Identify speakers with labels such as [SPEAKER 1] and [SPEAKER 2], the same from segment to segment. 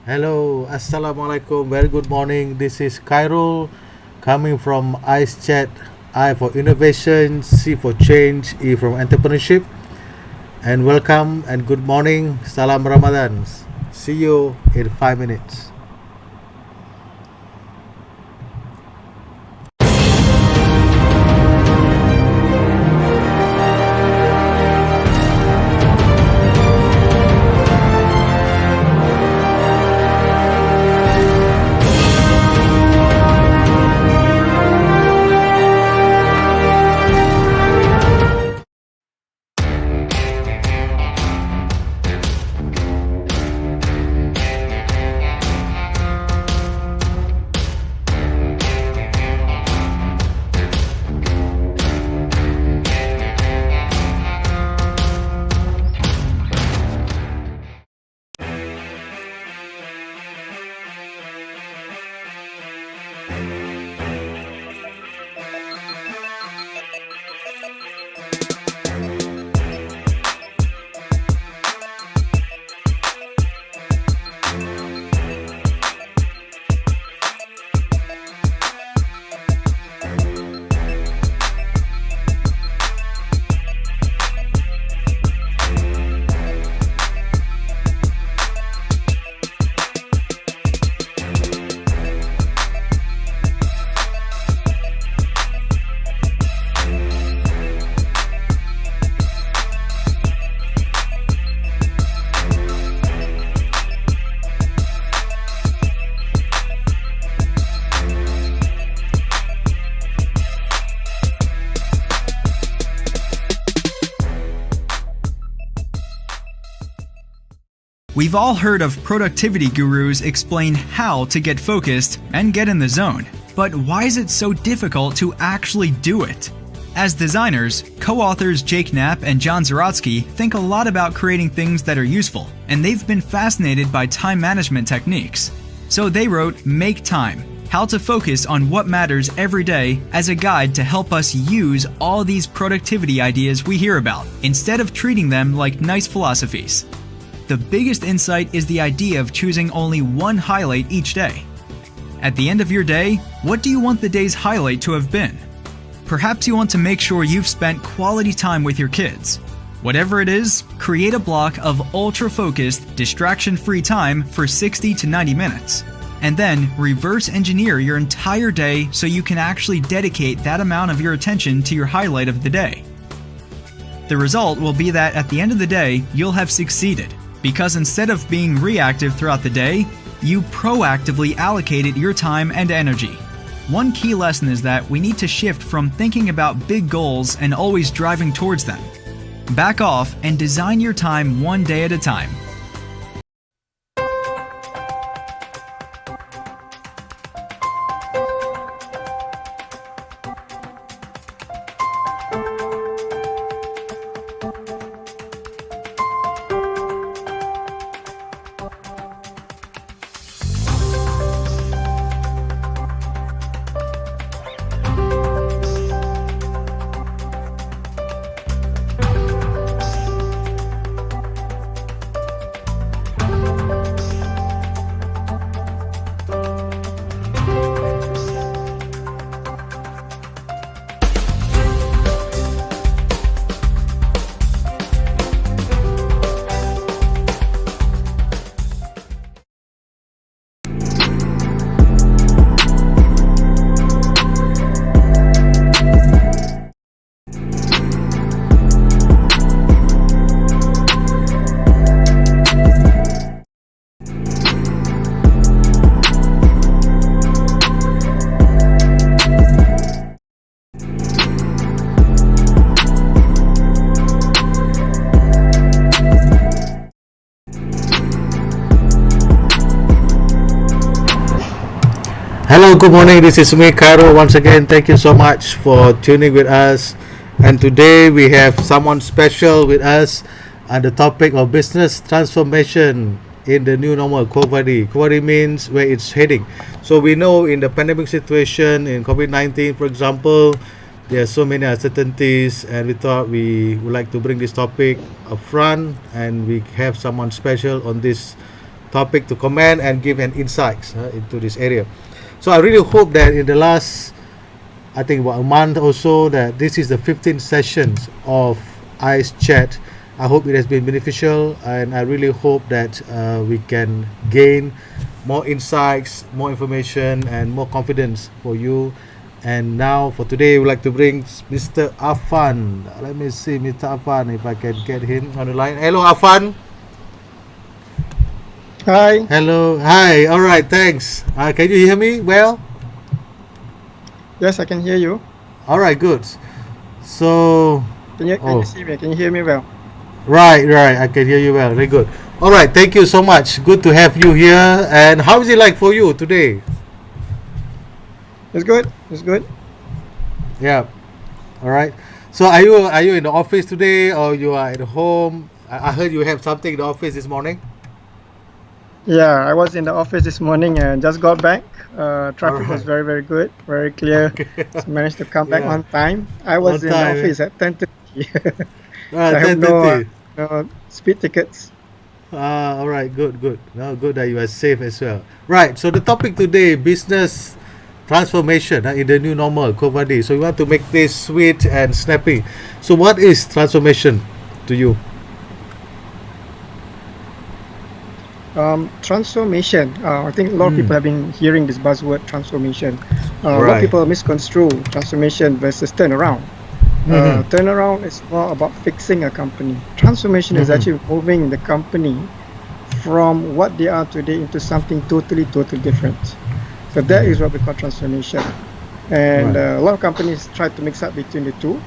[SPEAKER 1] Hello, Assalamualaikum. Very good morning. This is Khairul coming from ICE Chat. I for innovation, C for change, E from entrepreneurship. And welcome and good morning. Salam Ramadan. See you in 5 minutes.
[SPEAKER 2] We've all heard of productivity gurus explain how to get focused and get in the zone. But why is it so difficult to actually do it? As designers, co-authors Jake Knapp and John Zeratsky think a lot about creating things that are useful, and they've been fascinated by time management techniques. So they wrote Make Time: How to Focus on What Matters Every Day as a guide to help us use all these productivity ideas we hear about, instead of treating them like nice philosophies. The biggest insight is the idea of choosing only one highlight each day. At the end of your day, what do you want the day's highlight to have been? Perhaps you want to make sure you've spent quality time with your kids. Whatever it is, create a block of ultra-focused, distraction-free time for 60 to 90 minutes. And then reverse engineer your entire day so you can actually dedicate that amount of your attention to your highlight of the day. The result will be that at the end of the day, you'll have succeeded. Because instead of being reactive throughout the day, you proactively allocated your time and energy. One key lesson is that we need to shift from thinking about big goals and always driving towards them. Back off and design your time one day at a time.
[SPEAKER 1] Hello, good morning. This is me, Cairo. Once again, thank you so much for tuning with us. And today we have someone special with us on the topic of business transformation in the new normal, Quo Vadis. Quo Vadis means where it's heading. So we know in the pandemic situation, in COVID-19, for example, there are so many uncertainties, and we thought we would like to bring this topic up front, and we have someone special on this topic to comment and give an insights into this area. So I really hope that in the last, I think about a month or so, that this is the 15th sessions of ICE Chat. I hope it has been beneficial, and I really hope that we can gain more insights, more information, and more confidence for you. And now for today, we'd like to bring Mr. Affan. Let me see Mr. Affan, if I can get him on the line. Hello, Affan.
[SPEAKER 3] Hi.
[SPEAKER 1] Hello. Hi. All right. Thanks. Can you hear me well?
[SPEAKER 3] Yes, I can hear you.
[SPEAKER 1] All right. Good. So.
[SPEAKER 3] Can you see me? Can you hear me well?
[SPEAKER 1] Right. I can hear you well. Very good. All right. Thank you so much. Good to have you here. And how is it like for you today?
[SPEAKER 3] It's good. It's good.
[SPEAKER 1] Yeah. All right. So are you in the office today, or you are at home? I heard you have something in the office this morning.
[SPEAKER 3] Yeah, I was in the office this morning and just got back. Traffic was
[SPEAKER 1] Alright.
[SPEAKER 3] very, very good, very clear.
[SPEAKER 1] Okay.
[SPEAKER 3] So managed to come back
[SPEAKER 1] Yeah.
[SPEAKER 3] on time. I was
[SPEAKER 1] On
[SPEAKER 3] in
[SPEAKER 1] time,
[SPEAKER 3] the office at 10:30. I have
[SPEAKER 1] 10:30.
[SPEAKER 3] no speed tickets.
[SPEAKER 1] All right. Good. No, good that you are safe as well. Right. So the topic today, business transformation in the new normal, Quo Vadis. So we want to make this sweet and snappy. So what is transformation to you?
[SPEAKER 3] Transformation. I think a lot of people have been hearing this buzzword transformation. A lot
[SPEAKER 1] Right.
[SPEAKER 3] of people misconstrue transformation versus turnaround. Turnaround is more about fixing a company. Transformation is actually moving the company from what they are today into something totally different. So that is what we call transformation. And
[SPEAKER 1] Right.
[SPEAKER 3] a lot of companies try to mix up between the two,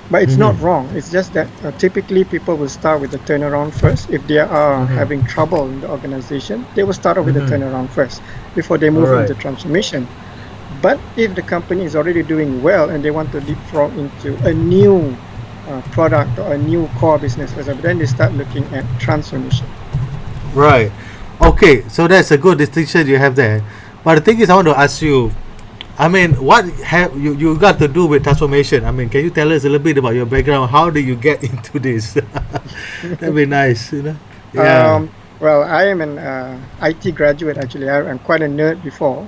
[SPEAKER 3] but it's not wrong. It's just that typically people will start with the turnaround first. If they are having trouble in the organization, they will start off with the turnaround first before they move
[SPEAKER 1] Alright.
[SPEAKER 3] into transformation. But if the company is already doing well and they want to leapfrog into a new product or a new core business, for example, then they start looking at transformation.
[SPEAKER 1] Right. Okay. So that's a good distinction you have there. But the thing is, I want to ask you. I mean, what have you got to do with transformation? I mean, can you tell us a little bit about your background? How did you get into this? That'd be nice, you know. Yeah.
[SPEAKER 3] Well, I am an IT graduate actually. I'm quite a nerd before,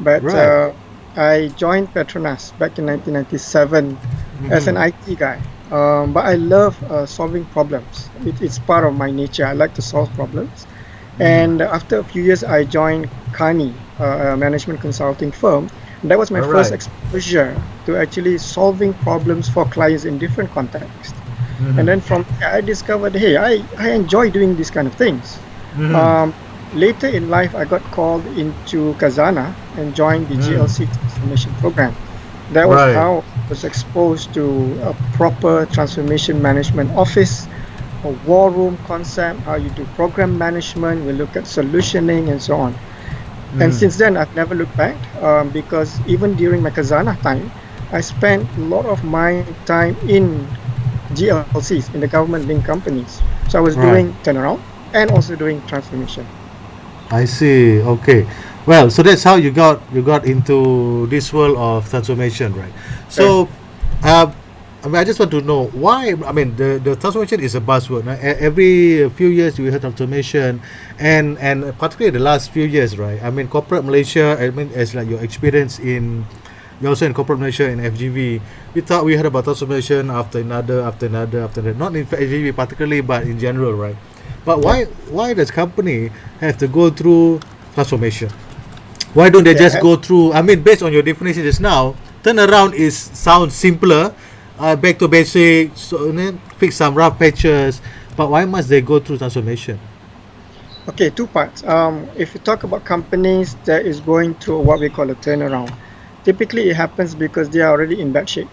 [SPEAKER 3] but
[SPEAKER 1] Right.
[SPEAKER 3] I joined Petronas back in 1997 as an IT guy. But I love solving problems. It's part of my nature. I like to solve problems. And after a few years, I joined Kani, a management consulting firm. That was my first
[SPEAKER 1] Alright.
[SPEAKER 3] exposure to actually solving problems for clients in different contexts. And then from there, I discovered, hey, I enjoy doing these kind of things. Later in life, I got called into Kazana and joined the GLC transformation program. That was
[SPEAKER 1] Right.
[SPEAKER 3] how I was exposed to a proper transformation management office, a war room concept, how you do program management, we look at solutioning and so on. And since then, I've never looked back because even during my Kazana time, I spent a lot of my time in GLCs, in the government-linked companies. So I was
[SPEAKER 1] Right.
[SPEAKER 3] doing turnaround and also doing transformation.
[SPEAKER 1] I see. Okay. Well, so that's how you got into this world of transformation, right? So, I mean, I just want to know why. I mean, the transformation is a buzzword. Right? Every few years we hear transformation, and particularly the last few years, right? I mean, corporate Malaysia. I mean, as like your experience in, you also in corporate Malaysia and FGV. We heard about transformation after another. Not in FGV particularly, but in general, right? But why does company have to go through transformation? Why don't they just go through? I mean, based on your definition just now, turnaround sounds simpler, back to basics, so, fix some rough patches. But why must they go through transformation?
[SPEAKER 3] Okay, two parts. If you talk about companies that is going through what we call a turnaround, typically it happens because they are already in bad shape.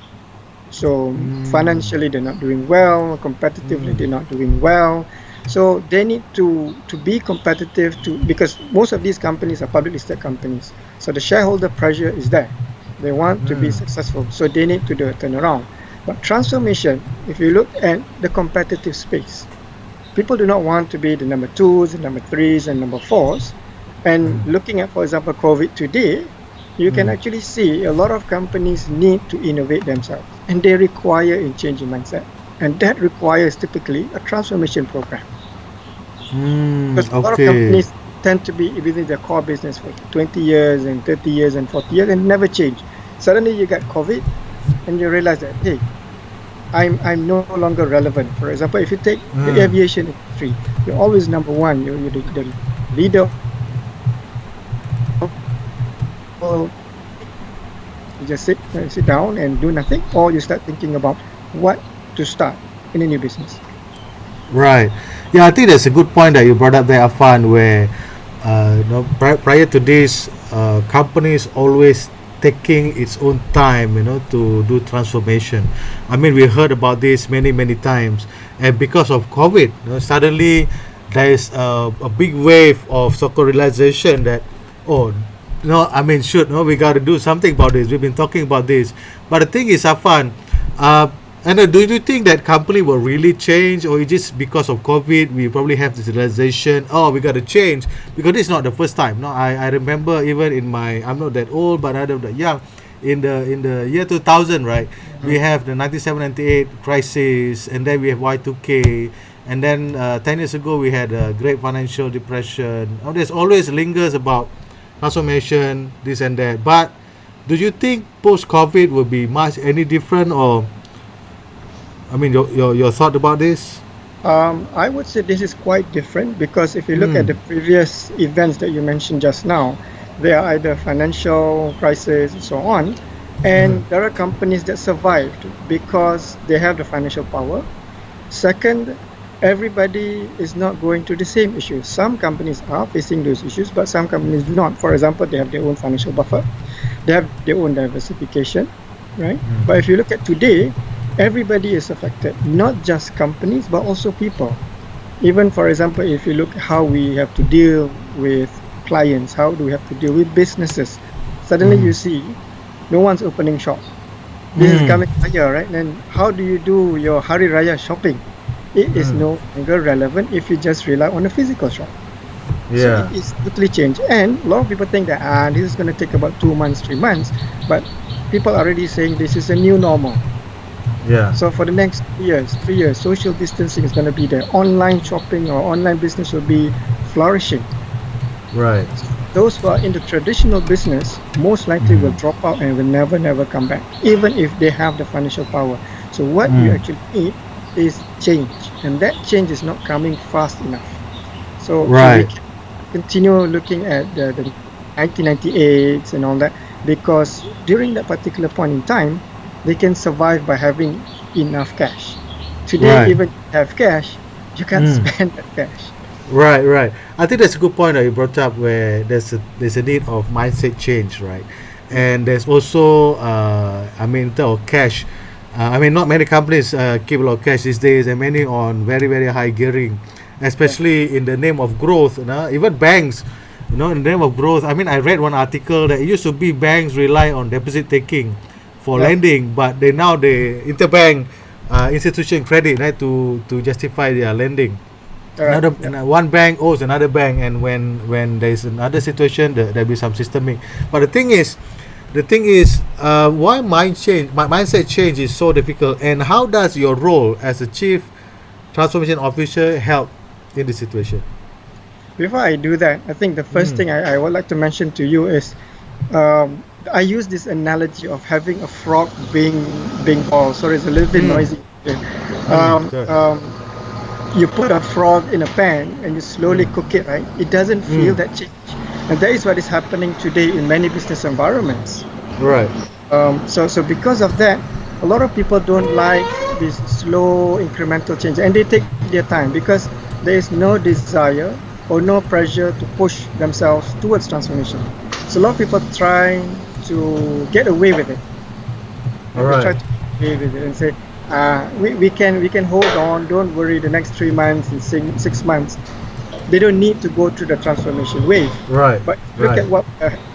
[SPEAKER 3] So financially they're not doing well, competitively they're not doing well. So they need to be competitive because most of these companies are public listed companies. So the shareholder pressure is there. They want to be successful. So they need to do a turnaround. But transformation, if you look at the competitive space, people do not want to be the number 2s, the number 3s, and number 4s. And looking at, for example, COVID today, you can actually see a lot of companies need to innovate themselves. And they require a change in mindset. And that requires typically a transformation program. Because a lot of companies tend to be within their core business for 20 years and 30 years and 40 years and never change. Suddenly you get COVID and you realize that, hey, I'm no longer relevant. For example, if you take the aviation industry, you're always number one. You're the leader. You just sit down and do nothing, or you start thinking about what to start in a new business.
[SPEAKER 1] Right. Yeah, I think that's a good point that you brought up there, Afan, where prior to this, companies always taking its own time, to do transformation. I mean, we heard about this many times, and because of COVID, suddenly there is a big wave of so-called realization that, oh, no, I mean, we got to do something about this. We've been talking about this, but the thing is, Afan, and do you think that company will really change, or is just because of COVID we probably have this realization? Oh, we got to change, because this is not the first time. No, I remember even in I'm not that old, but I'm that young. In the year 2000, right? We have the 97-98 crisis, and then we have Y2K, and then 10 years ago we had a great financial depression. Oh, there's always lingers about transformation, this and that. But do you think post-COVID will be much any different, or I mean, your thought about this?
[SPEAKER 3] I would say this is quite different, because if you look at the previous events that you mentioned just now, they are either financial crisis and so on, and there are companies that survived because they have the financial power. Second, everybody is not going through the same issues. Some companies are facing those issues, but some companies do not. For example, they have their own financial buffer, they have their own diversification, right? But if you look at today, everybody is affected, not just companies, but also people. Even, for example, if you look how we have to deal with clients, how do we have to deal with businesses? Suddenly you see no one's opening shop. This is coming Raya, right? Then how do you do your Hari Raya shopping? It is no longer relevant if you just rely on a physical shop.
[SPEAKER 1] Yeah.
[SPEAKER 3] So it is totally changed. And a lot of people think that this is going to take about 2 months, 3 months, but people are already saying this is a new normal.
[SPEAKER 1] Yeah.
[SPEAKER 3] So for the next 3 years, social distancing is going to be there. Online shopping or online business will be flourishing.
[SPEAKER 1] Right.
[SPEAKER 3] Those who are in the traditional business most likely will drop out and will never come back, even if they have the financial power. So what you actually need is change, and that change is not coming fast enough. So we can continue looking at the 1998s and all that, because during that particular point in time, they can survive by having enough cash. Today, even if you have cash, you can't spend that cash.
[SPEAKER 1] Right. I think that's a good point that you brought up, where there's a need of mindset change, right? And there's also, in terms of cash, not many companies keep a lot of cash these days, and many on very high gearing, especially in the name of growth. Even banks, in the name of growth. I mean, I read one article that it used to be banks rely on deposit taking for lending, but they interbank institution credit, right, to justify their lending. One bank owes another bank, and when there is another situation, there'll be some systemic. But the thing is, why mindset change is so difficult, and how does your role as a chief transformation officer help in this situation?
[SPEAKER 3] Before I do that, I think the first thing I would like to mention to you is, I use this analogy of having a frog being boiled. Sorry, it's a little bit noisy. You put a frog in a pan and you slowly cook it, right? It doesn't feel that change. And that is what is happening today in many business environments.
[SPEAKER 1] Right.
[SPEAKER 3] So because of that, a lot of people don't like this slow incremental change, and they take their time because there is no desire or no pressure to push themselves towards transformation. So a lot of people try to get away with it. They try to get away with it and say, we can hold on, don't worry, the next 3 months and 6 months. They don't need to go through the transformation wave.
[SPEAKER 1] Right.
[SPEAKER 3] But look at what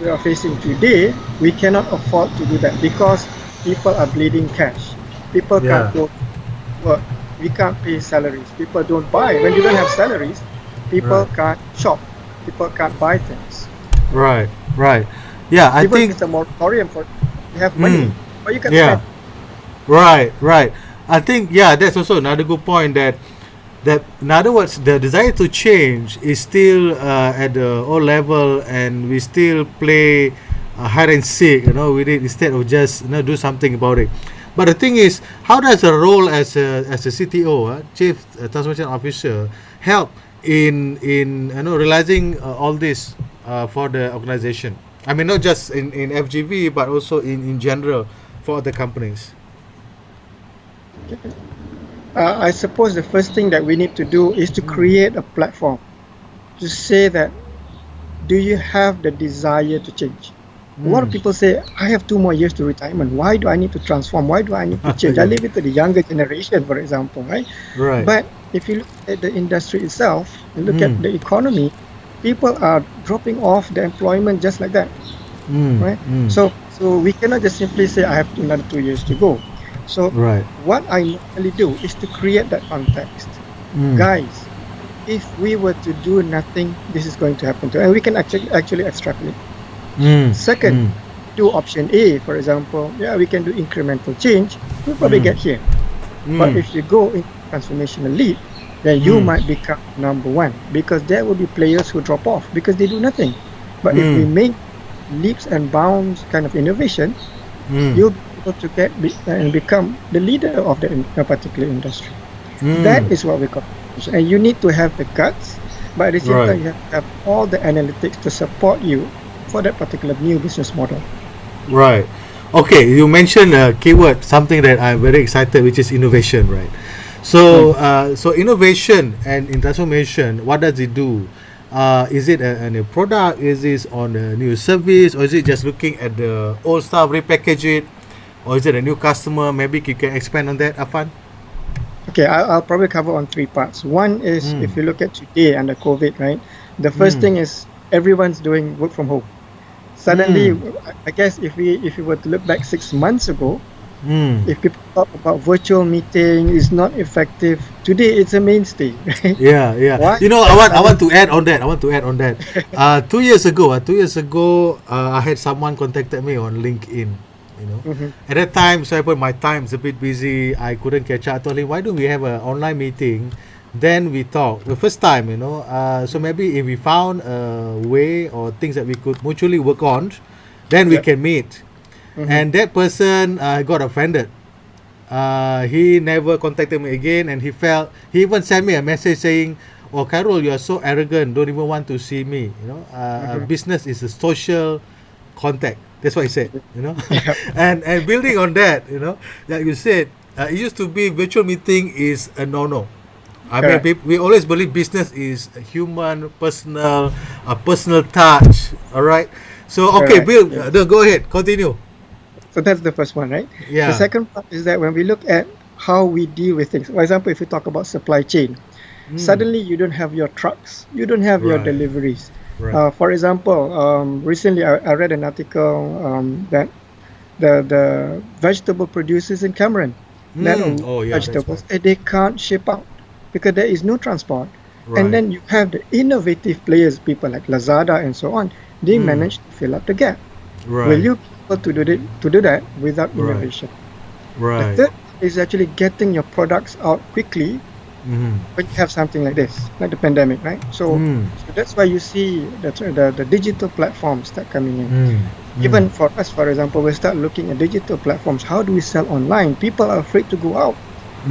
[SPEAKER 3] we are facing today. We cannot afford to do that because people are bleeding cash. People can't go to work. We can't pay salaries. People don't buy. When you don't have salaries, people can't shop. People can't buy things.
[SPEAKER 1] Right. Yeah, I think
[SPEAKER 3] it's a moratorium for you have money, but you can spend.
[SPEAKER 1] Right. I think that's also another good point, that that in other words, the desire to change is still at the old level, and we still play hide and seek, with it, instead of just do something about it. But the thing is, how does a role as a CTO, Chief Transformation Officer, help in realizing all this for the organization? I mean, not just in FGV, but also in general for the companies.
[SPEAKER 3] I suppose the first thing that we need to do is to create a platform to say that, do you have the desire to change? A lot of people say, I have 2 more years to retirement. Why do I need to transform? Why do I need to change? I leave it to the younger generation, for example, right?
[SPEAKER 1] Right.
[SPEAKER 3] But if you look at the industry itself and look at the economy, people are dropping off the employment just like that, right? So we cannot just simply say, I have another 2 years to go. So
[SPEAKER 1] Right.
[SPEAKER 3] what I normally do is to create that context. Guys, if we were to do nothing, this is going to happen to, and we can actually extrapolate. Second, do option A, for example. Yeah, we can do incremental change. We'll probably get here. But if you go in transformational leap, then you might become number 1, because there will be players who drop off because they do nothing. But if we make leaps and bounds kind of innovation, you'll be able to get and become the leader of the particular industry. That is what we call it. And you need to have the guts, but at the same time, you have to have all the analytics to support you for that particular new business model.
[SPEAKER 1] Right. Okay, you mentioned a keyword, something that I'm very excited, which is innovation, right? So, so innovation and in transformation, what does it do? Is it a new product? Is this on a new service? Or is it just looking at the old stuff, repackage it? Or is it a new customer? Maybe you can expand on that, Affan?
[SPEAKER 3] Okay, I'll probably cover on 3 parts. One is, if you look at today under COVID, right? The first thing is everyone's doing work from home. Suddenly, I guess if we were to look back 6 months ago, if people talk about virtual meeting is not effective, today it's a mainstay. Right?
[SPEAKER 1] Yeah.
[SPEAKER 3] Why?
[SPEAKER 1] I want to add on that. 2 years ago, I had someone contacted me on LinkedIn. At that time, so I put my time is a bit busy. I couldn't catch up. I told him, why don't we have an online meeting? Then we talk the first time, so maybe if we found a way or things that we could mutually work on, then we can meet. And that person got offended. He never contacted me again, and he even sent me a message saying, oh, Carol, you are so arrogant, don't even want to see me. Business is a social contact. That's what he said. And building on that, like you said, it used to be virtual meeting is a no. I mean, we always believe business is a human, personal, a personal touch. All right. So okay, Bill, go ahead, continue.
[SPEAKER 3] So that's the first one, right?
[SPEAKER 1] Yeah.
[SPEAKER 3] The second part is that when we look at how we deal with things, for example, if you talk about supply chain, suddenly you don't have your trucks, you don't have your deliveries.
[SPEAKER 1] Right.
[SPEAKER 3] For example, recently I read an article that the vegetable producers in Cameroon, vegetables, they can't ship out because there is no transport. And then you have the innovative players, people like Lazada and so on, they manage to fill up the gap. Will you be able to do that without innovation? The third is actually getting your products out quickly when you have something like this, like the pandemic, right? So that's why you see the digital platforms start coming in. Even for us, for example, we start looking at digital platforms. How do we sell online? People are afraid to go out.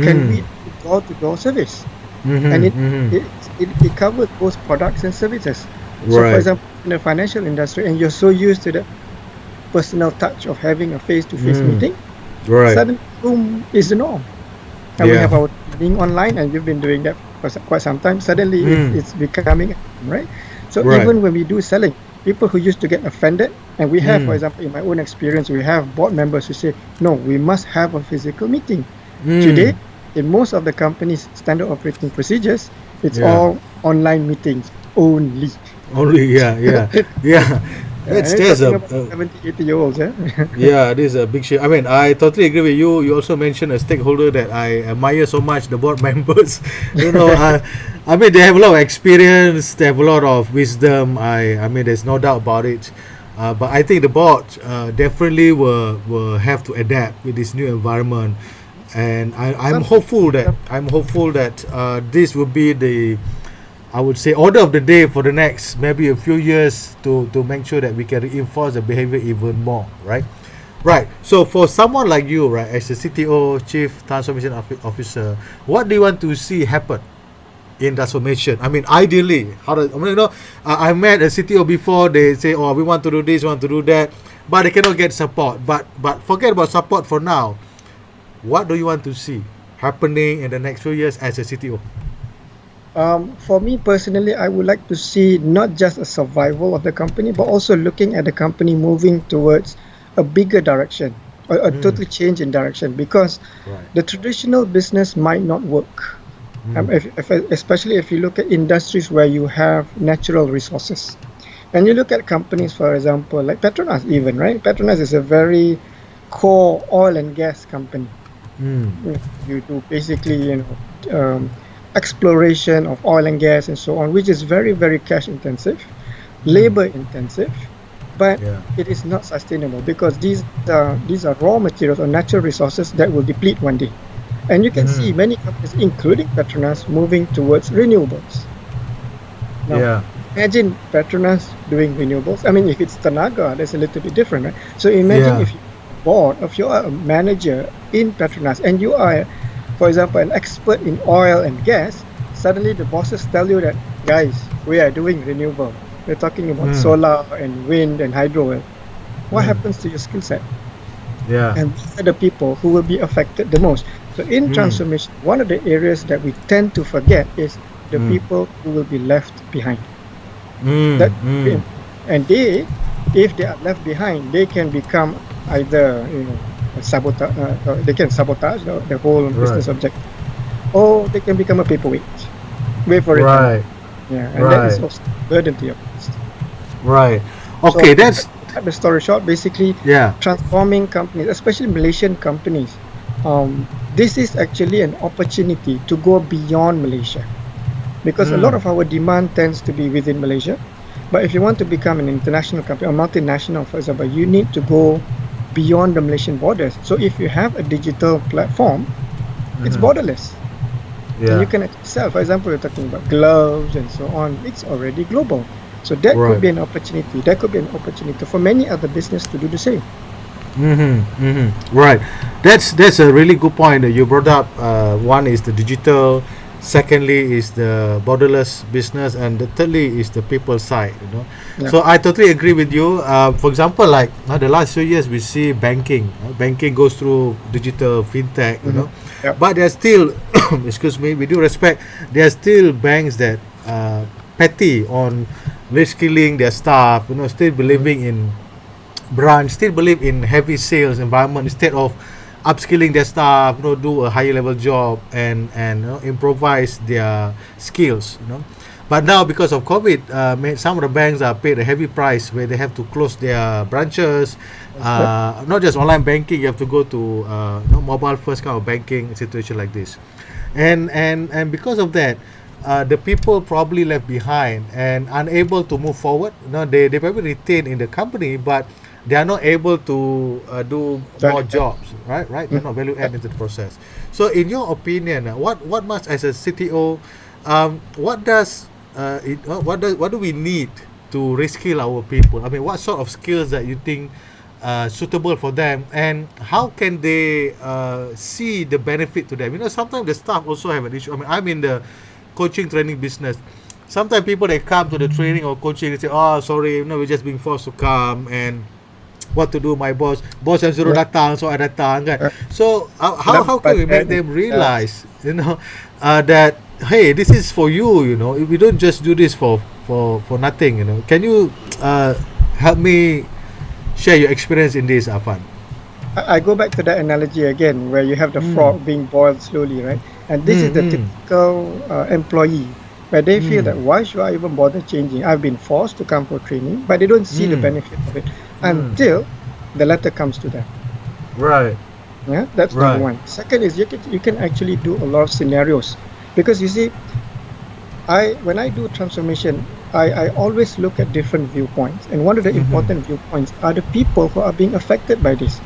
[SPEAKER 3] Can we do door-to-door service? And it covers both products and services. So for example, in the financial industry, and you're so used to the personal touch of having a face-to-face meeting, suddenly Zoom is the norm. And we have our being online, and you've been doing that for quite some time. Suddenly it's becoming, right? So even when we do selling, people who used to get offended, and we have, for example, in my own experience, we have board members who say, no, we must have a physical meeting. Today, in most of the companies' standard operating procedures, it's all online meetings only.
[SPEAKER 1] There's a
[SPEAKER 3] 70-80-year-olds,
[SPEAKER 1] yeah, this is a big shift. I mean, I totally agree with you. You also mentioned a stakeholder that I admire so much, the board members. I mean, they have a lot of experience, they have a lot of wisdom. I mean, there's no doubt about it. But I think the board definitely will have to adapt with this new environment. and I'm hopeful that this will be the, I would say, order of the day for the next maybe a few years to make sure that we can reinforce the behavior even more, right? Right. So for someone like you, right, as a CTO, Chief Transformation Officer, what do you want to see happen in transformation? I mean, ideally, I met a CTO before. They say, "Oh, we want to do this, we want to do that," but they cannot get support. But forget about support for now. What do you want to see happening in the next few years as a CTO?
[SPEAKER 3] For me personally, I would like to see not just a survival of the company, but also looking at the company moving towards a bigger direction, or a total change in direction, because the traditional business might not work. Especially if you look at industries where you have natural resources. And you look at companies, for example, like Petronas even, right? Petronas is a very core oil and gas company. You do basically, exploration of oil and gas and so on, which is very, very cash intensive, labor intensive, but it is not sustainable because these are raw materials or natural resources that will deplete one day. And you can see many companies, including Petronas, moving towards renewables. Now, imagine Petronas doing renewables. I mean, if it's Tenaga, that's a little bit different, right? So imagine if you're a manager in Petronas and you are, for example, an expert in oil and gas, suddenly the bosses tell you that, guys, we are doing renewable. We're talking about solar and wind and hydro. What happens to your skill set? And these are the people who will be affected the most. So in transformation, one of the areas that we tend to forget is the people who will be left behind. And they, if they are left behind, they can become either they can sabotage the whole business objective, or they can become a paperweight. Wait for it. Right. And that is also a burden to your cost.
[SPEAKER 1] Right. Okay, so
[SPEAKER 3] that's the story short. Basically, transforming companies, especially Malaysian companies, this is actually an opportunity to go beyond Malaysia, because a lot of our demand tends to be within Malaysia. But if you want to become an international company or multinational, for example, you need to go beyond the Malaysian borders. So if you have a digital platform, it's borderless. And you can sell. For example, we're talking about gloves and so on. It's already global. So that could be an opportunity. That could be an opportunity for many other businesses to do the same.
[SPEAKER 1] Right. That's a really good point that you brought up. One is the digital. Secondly is the borderless business, and the thirdly is the people side. So I totally agree with you. For example, like the last few years, we see banking. Banking goes through digital fintech. But there's still, excuse me, with due respect, there are still banks that petty on reskilling their staff. Still believing in branch, still believe in heavy sales environment instead of upskilling their staff, do a higher level job and improvise their skills. But now because of COVID, some of the banks are paid a heavy price where they have to close their branches. Not just online banking, you have to go to mobile first kind of banking situation like this, and because of that, the people probably left behind and unable to move forward. They probably retain in the company, but they are not able to do more jobs, right? They're not value add into the process. So in your opinion, what must, as a CTO, what do we need to reskill our people? I mean, what sort of skills that you think suitable for them, and how can they see the benefit to them? Sometimes the staff also have an issue. I mean, I'm in the coaching training business. Sometimes people, they come to the training or coaching, they say, "Oh, sorry, we're just being forced to come, and what to do, my boss yang suruh datang, so I datang kan." So how can we make them realize that, hey, this is for you, we don't just do this for nothing. Can you help me share your experience in this, Affan?
[SPEAKER 3] I go back to that analogy again, where you have the frog being boiled slowly, right? And this is the typical employee, where they feel that, why should I even bother changing? I've been forced to come for training, but they don't see the benefit of it until the letter comes to them.
[SPEAKER 1] Right.
[SPEAKER 3] Yeah, that's number one. Second is you can actually do a lot of scenarios, because you see, when I do transformation, I always look at different viewpoints, and one of the important viewpoints are the people who are being affected by this.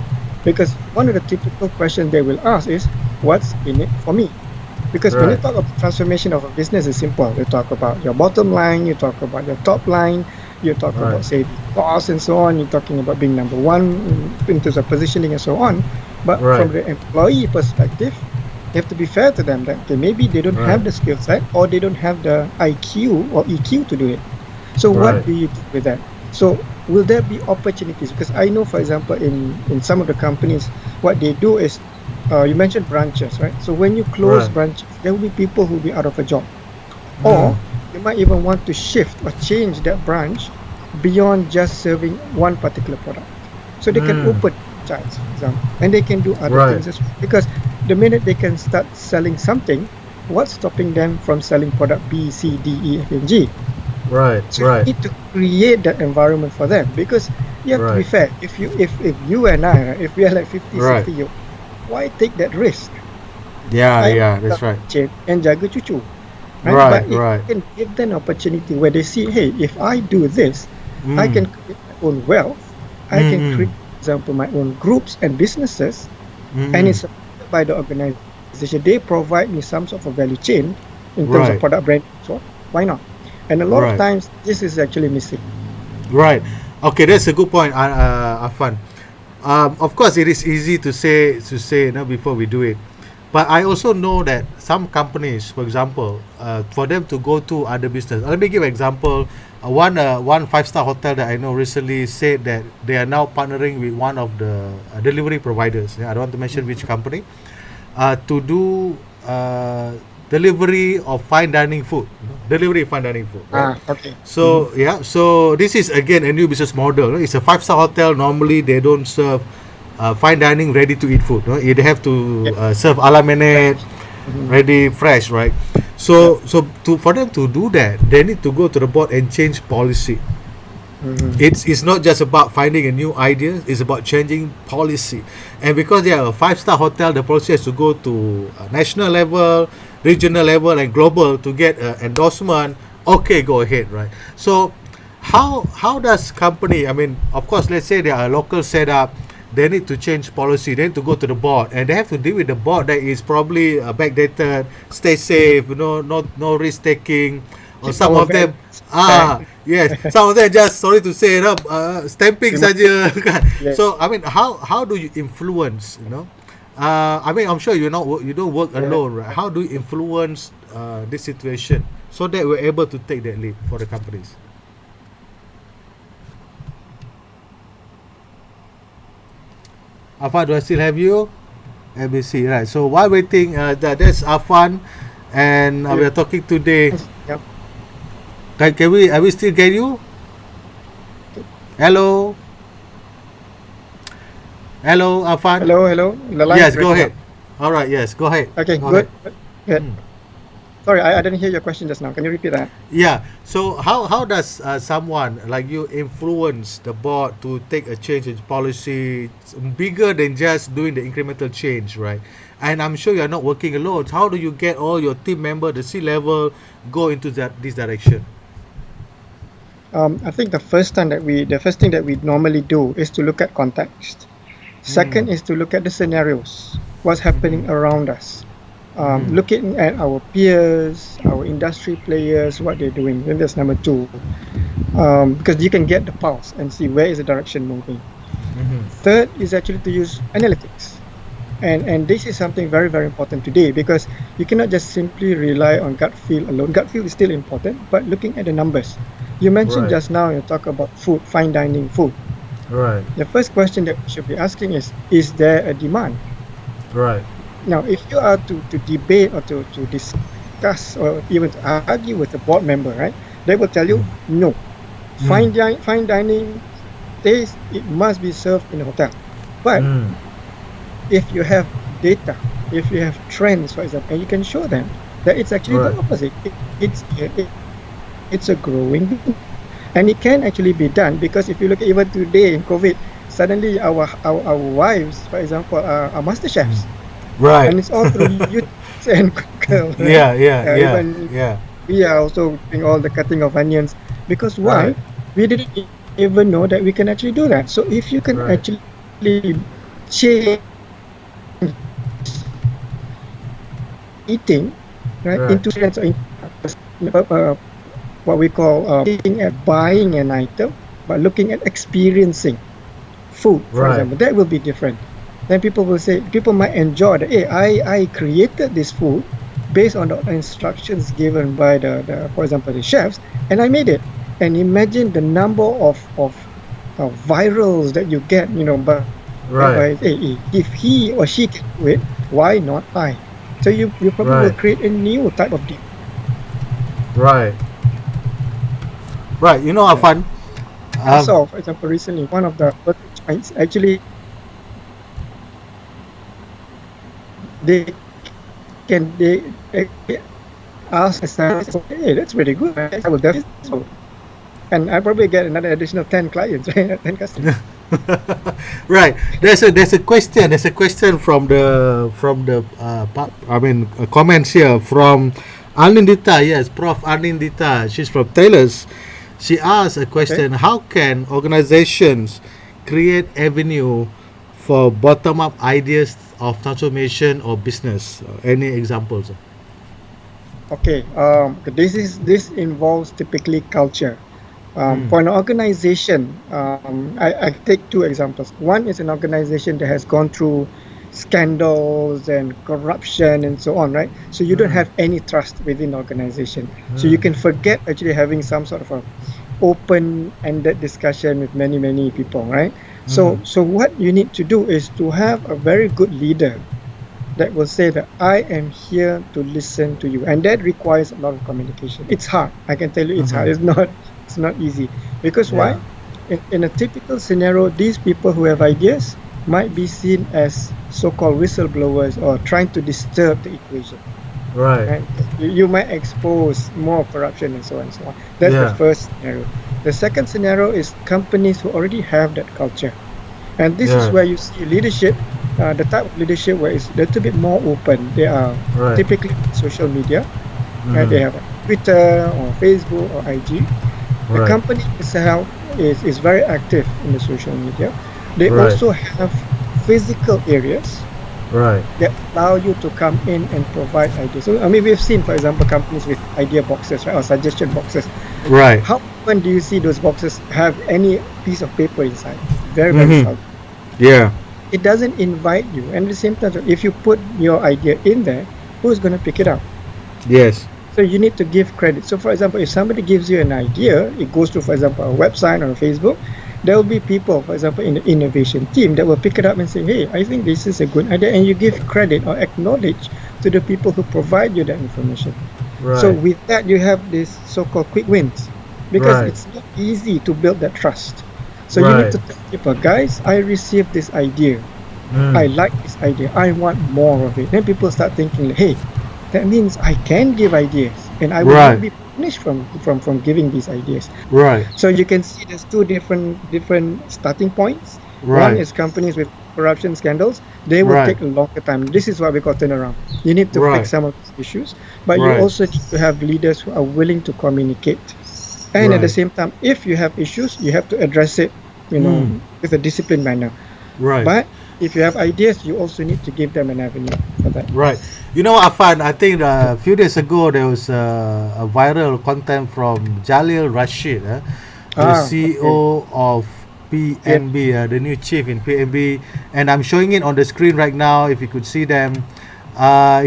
[SPEAKER 3] Because one of the typical questions they will ask is, what's in it for me? Because when you
[SPEAKER 1] Right.
[SPEAKER 3] talk about transformation of a business, it's simple. You talk about your bottom line, you talk about your top line, you talk
[SPEAKER 1] Right.
[SPEAKER 3] about saving costs and so on. You're talking about being number one in terms of positioning and so on. But
[SPEAKER 1] Right.
[SPEAKER 3] from the employee perspective, you have to be fair to them that okay, maybe they don't
[SPEAKER 1] Right.
[SPEAKER 3] have the skill set or they don't have the IQ or EQ to do it. So
[SPEAKER 1] Right.
[SPEAKER 3] what do you do with that? So will there be opportunities? Because I know, for example, in some of the companies, what they do is, you mentioned branches, right? So when you close
[SPEAKER 1] Right.
[SPEAKER 3] branches, there will be people who will be out of a job,
[SPEAKER 1] Mm.
[SPEAKER 3] or you might even want to shift or change that branch beyond just serving one particular product. So they can
[SPEAKER 1] Mm.
[SPEAKER 3] open franchise, for example, and they can do other
[SPEAKER 1] Right.
[SPEAKER 3] things as well. Because the minute they can start selling something, what's stopping them from selling product B, C, D, E, F, and G?
[SPEAKER 1] Right.
[SPEAKER 3] So you
[SPEAKER 1] Right.
[SPEAKER 3] need to create that environment for them, because you have to be
[SPEAKER 1] Right.
[SPEAKER 3] fair. If you and I, right, if we are like 50,
[SPEAKER 1] Right.
[SPEAKER 3] 60 years, why take that risk?
[SPEAKER 1] Yeah.
[SPEAKER 3] I
[SPEAKER 1] Yeah.
[SPEAKER 3] want
[SPEAKER 1] That's right.
[SPEAKER 3] to change and jaga cucu, right?
[SPEAKER 1] Right.
[SPEAKER 3] But if
[SPEAKER 1] Right.
[SPEAKER 3] you can give them an opportunity where they see, hey, if I do this, I
[SPEAKER 1] Mm.
[SPEAKER 3] can create my own wealth. I can
[SPEAKER 1] Mm.
[SPEAKER 3] create, for example, my own groups and businesses, and
[SPEAKER 1] Mm.
[SPEAKER 3] it's supported by the organization. They provide me some sort of value chain in terms of
[SPEAKER 1] Right.
[SPEAKER 3] product brand. So why not? And a lot of
[SPEAKER 1] Right.
[SPEAKER 3] times, this is actually missing.
[SPEAKER 1] Right. Okay, that's a good point, Affan. Of course, it is easy to say before we do it, but I also know that some companies, for example, for them to go to other business. Let me give an example. One 5-star hotel that I know recently said that they are now partnering with one of the delivery providers. Yeah, I don't want to mention which company, to do delivery of fine dining food. Delivery of fine dining food, right?
[SPEAKER 3] Okay.
[SPEAKER 1] So yeah, so this is again a new business model. It's a 5-star hotel. Normally they don't serve fine dining ready to eat food. No? They have to
[SPEAKER 3] Yeah.
[SPEAKER 1] serve a la minute,
[SPEAKER 3] Fresh. Mhm.
[SPEAKER 1] ready fresh, right?
[SPEAKER 3] Yep.
[SPEAKER 1] So to for them to do that, they need to go to the board and change policy.
[SPEAKER 3] Mhm.
[SPEAKER 1] It's not just about finding a new idea, it's about changing policy. And because they are a 5-star hotel, the policy has to go to a national level, regional level, and global to get endorsement. Okay, go ahead, right? So how does company, I mean, of course, let's say they are a local setup, they need to change policy, they need to go to the board, and they have to deal with the board that is probably backdated, stay safe, no risk taking, or
[SPEAKER 3] Keep
[SPEAKER 1] some
[SPEAKER 3] our
[SPEAKER 1] of them,
[SPEAKER 3] values intact.
[SPEAKER 1] yes, some of them just, sorry to say it up, stamping
[SPEAKER 3] Terima
[SPEAKER 1] saja kan.
[SPEAKER 3] kasih.
[SPEAKER 1] So I mean, how do you influence, I mean, I'm sure you don't work
[SPEAKER 3] Yeah.
[SPEAKER 1] alone, right? How do you influence this situation so that we're able to take that lead for the companies? Afan, do I still have you? ABC, right? So while waiting, that's Afan, and we
[SPEAKER 3] Yeah.
[SPEAKER 1] are talking today.
[SPEAKER 3] Yep.
[SPEAKER 1] Are we still get you? Hello, hello, Afan.
[SPEAKER 3] Hello, hello. The line's
[SPEAKER 1] Yes, go
[SPEAKER 3] breaking up.
[SPEAKER 1] ahead. All right, yes, go ahead.
[SPEAKER 3] Okay,
[SPEAKER 1] Go
[SPEAKER 3] good.
[SPEAKER 1] ahead.
[SPEAKER 3] Good.
[SPEAKER 1] Mm.
[SPEAKER 3] Sorry, I didn't hear your question just now. Can you repeat that?
[SPEAKER 1] Yeah. So how does someone like you influence the board to take a change in policy bigger than just doing the incremental change, right? And I'm sure you're not working alone. How do you get all your team member, the C level, go into this direction?
[SPEAKER 3] I think the first thing that we normally do is to look at context. Second
[SPEAKER 1] Mm.
[SPEAKER 3] is to look at the scenarios, what's happening
[SPEAKER 1] Mm-hmm.
[SPEAKER 3] around us.
[SPEAKER 1] Mm-hmm.
[SPEAKER 3] Looking at our peers, our industry players, what they're doing. Then that's number two, because you can get the pulse and see where is the direction moving.
[SPEAKER 1] Mm-hmm.
[SPEAKER 3] Third is actually to use analytics. And this is something very, very important today, because you cannot just simply rely on gut feel alone. Gut feel is still important, but looking at the numbers. You mentioned
[SPEAKER 1] Right.
[SPEAKER 3] just now, you talk about food, fine dining food.
[SPEAKER 1] Right.
[SPEAKER 3] The first question that we should be asking is there a demand?
[SPEAKER 1] Right.
[SPEAKER 3] Now, if you are to debate or to discuss or even to argue with a board member, right, they will tell you, no. Fine dining taste, it must be served in a hotel. But
[SPEAKER 1] Mm.
[SPEAKER 3] if you have data, if you have trends, for example, and you can show them that it's actually
[SPEAKER 1] Right.
[SPEAKER 3] the opposite. It's a growing business. And it can actually be done, because if you look at even today in COVID, suddenly our wives, for example, are master chefs.
[SPEAKER 1] Right.
[SPEAKER 3] And it's all through YouTube and Google, right?
[SPEAKER 1] Yeah. Yeah. Yeah.
[SPEAKER 3] Even
[SPEAKER 1] Yeah.
[SPEAKER 3] we are also doing all the cutting of onions, because why?
[SPEAKER 1] Right.
[SPEAKER 3] We didn't even know that we can actually do that. So if you can
[SPEAKER 1] Right.
[SPEAKER 3] actually change eating, right,
[SPEAKER 1] Right.
[SPEAKER 3] into experience or what we call looking at buying an item, but looking at experiencing food, for
[SPEAKER 1] Right.
[SPEAKER 3] example. That will be different. Then people will say, people might enjoy that, hey, I created this food based on the instructions given by for example, the chefs, and I made it. And imagine the number of virals that you get,
[SPEAKER 1] Right.
[SPEAKER 3] hey, if he or she can do it, why not I? So you probably will
[SPEAKER 1] Right.
[SPEAKER 3] create a new type of deal.
[SPEAKER 1] Right. Right. You know,
[SPEAKER 3] Yeah.
[SPEAKER 1] Affan.
[SPEAKER 3] I saw, for example, recently one of the joints actually they they ask a service, hey, that's pretty good. I will definitely so. And I probably get another additional 10 clients, right? 10 customers.
[SPEAKER 1] Right. There's a question. There's a question from the comments here from Anindita. Yes, Prof. Anindita. She's from Taylor's. She asked a question: how can organizations create avenue for bottom-up ideas of transformation or business? Any examples?
[SPEAKER 3] Okay. This involves typically culture. For an organization, I take two examples. One is an organization that has gone through scandals and corruption and so on, right? So you don't have any trust within the organization. So you can forget actually having some sort of a open-ended discussion with many people, right? So what you need to do is to have a very good leader that will say that I am here to listen to you, and that requires a lot of communication. It's hard. I can tell you, it's hard. It's not easy, because why? In a typical scenario, these people who have ideas might be seen as so-called whistleblowers or trying to disturb the equation.
[SPEAKER 1] Right.
[SPEAKER 3] You might expose more corruption and so on and so on. That's the first scenario. The second scenario is companies who already have that culture, and this is where you see leadership, the type of leadership where it's a little bit more open. They are typically social media, and they have Twitter or Facebook or IG. The company itself is very active in the social media. They also have physical areas that allow you to come in and provide ideas. So, I mean, we've seen, for example, companies with idea boxes, right, or suggestion boxes.
[SPEAKER 1] Right.
[SPEAKER 3] How often do you see those boxes have any piece of paper inside? Very seldom.
[SPEAKER 1] Yeah.
[SPEAKER 3] It doesn't invite you. And at the same time, if you put your idea in there, who's going to pick it up?
[SPEAKER 1] Yes.
[SPEAKER 3] So you need to give credit. So, for example, if somebody gives you an idea, it goes to, for example, a website or a Facebook, there will be people, for example, in the innovation team that will pick it up and say, hey, I think this is a good idea. And you give credit or acknowledge to the people who provide you that information.
[SPEAKER 1] Right.
[SPEAKER 3] So with that, you have this so-called quick wins, because it's not easy to build that trust. So you need to tell people, guys, I received this idea. I like this idea. I want more of it. Then people start thinking, hey, that means I can give ideas, and I will not be punished from giving these ideas.
[SPEAKER 1] Right.
[SPEAKER 3] So you can see there's two different starting points.
[SPEAKER 1] Right.
[SPEAKER 3] One is companies with corruption scandals. They will take a longer time. This is what we call turnaround. You need to fix some of these issues, but you also need to have leaders who are willing to communicate. And at the same time, if you have issues, you have to address it, with a disciplined manner.
[SPEAKER 1] Right.
[SPEAKER 3] But if you have ideas, you also need to give them an avenue for that.
[SPEAKER 1] Right. You know, Affan, I think a few days ago there was a viral content from Jalil Rashid, the CEO of PNB, the new chief in PNB, and I'm showing it on the screen right now. If you could see them,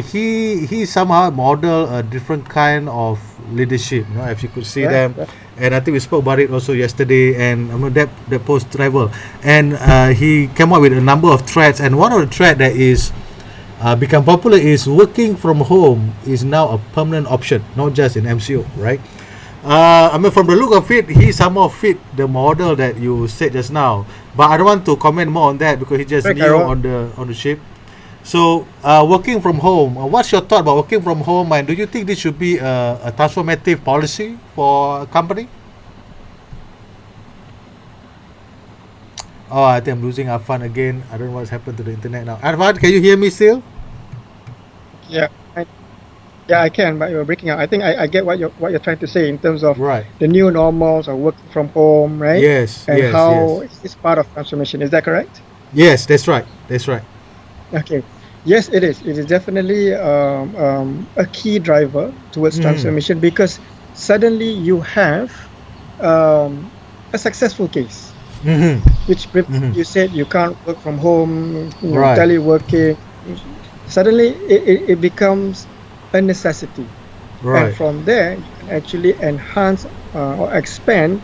[SPEAKER 1] he somehow model a different kind of leadership. If you could see them, and I think we spoke about it also yesterday. And that post travel, and he came up with a number of threads, and one of the thread that is become popular is working from home is now a permanent option, not just in MCO, right? From the look of it, he somehow fit the model that you said just now. But I don't want to comment more on that because he just new on the ship. So, working from home, what's your thought about working from home, and do you think this should be a transformative policy for a company? Oh, I think I'm losing Affan again. I don't know what's happened to the internet now. Affan, can you hear me still?
[SPEAKER 3] Yeah, I can, but you're breaking out. I think I get what you're trying to say in terms of the new normals or working from home, right?
[SPEAKER 1] Yes.
[SPEAKER 3] And how it's part of transformation. Is that correct?
[SPEAKER 1] Yes, that's right. That's right.
[SPEAKER 3] Okay. Yes, it is. It is definitely a key driver towards transformation, because suddenly you have a successful case,
[SPEAKER 1] Mm-hmm.
[SPEAKER 3] which you said you can't work from home,
[SPEAKER 1] Right.
[SPEAKER 3] teleworking. Suddenly it becomes a necessity. And
[SPEAKER 1] Right.
[SPEAKER 3] from there, you can actually enhance or expand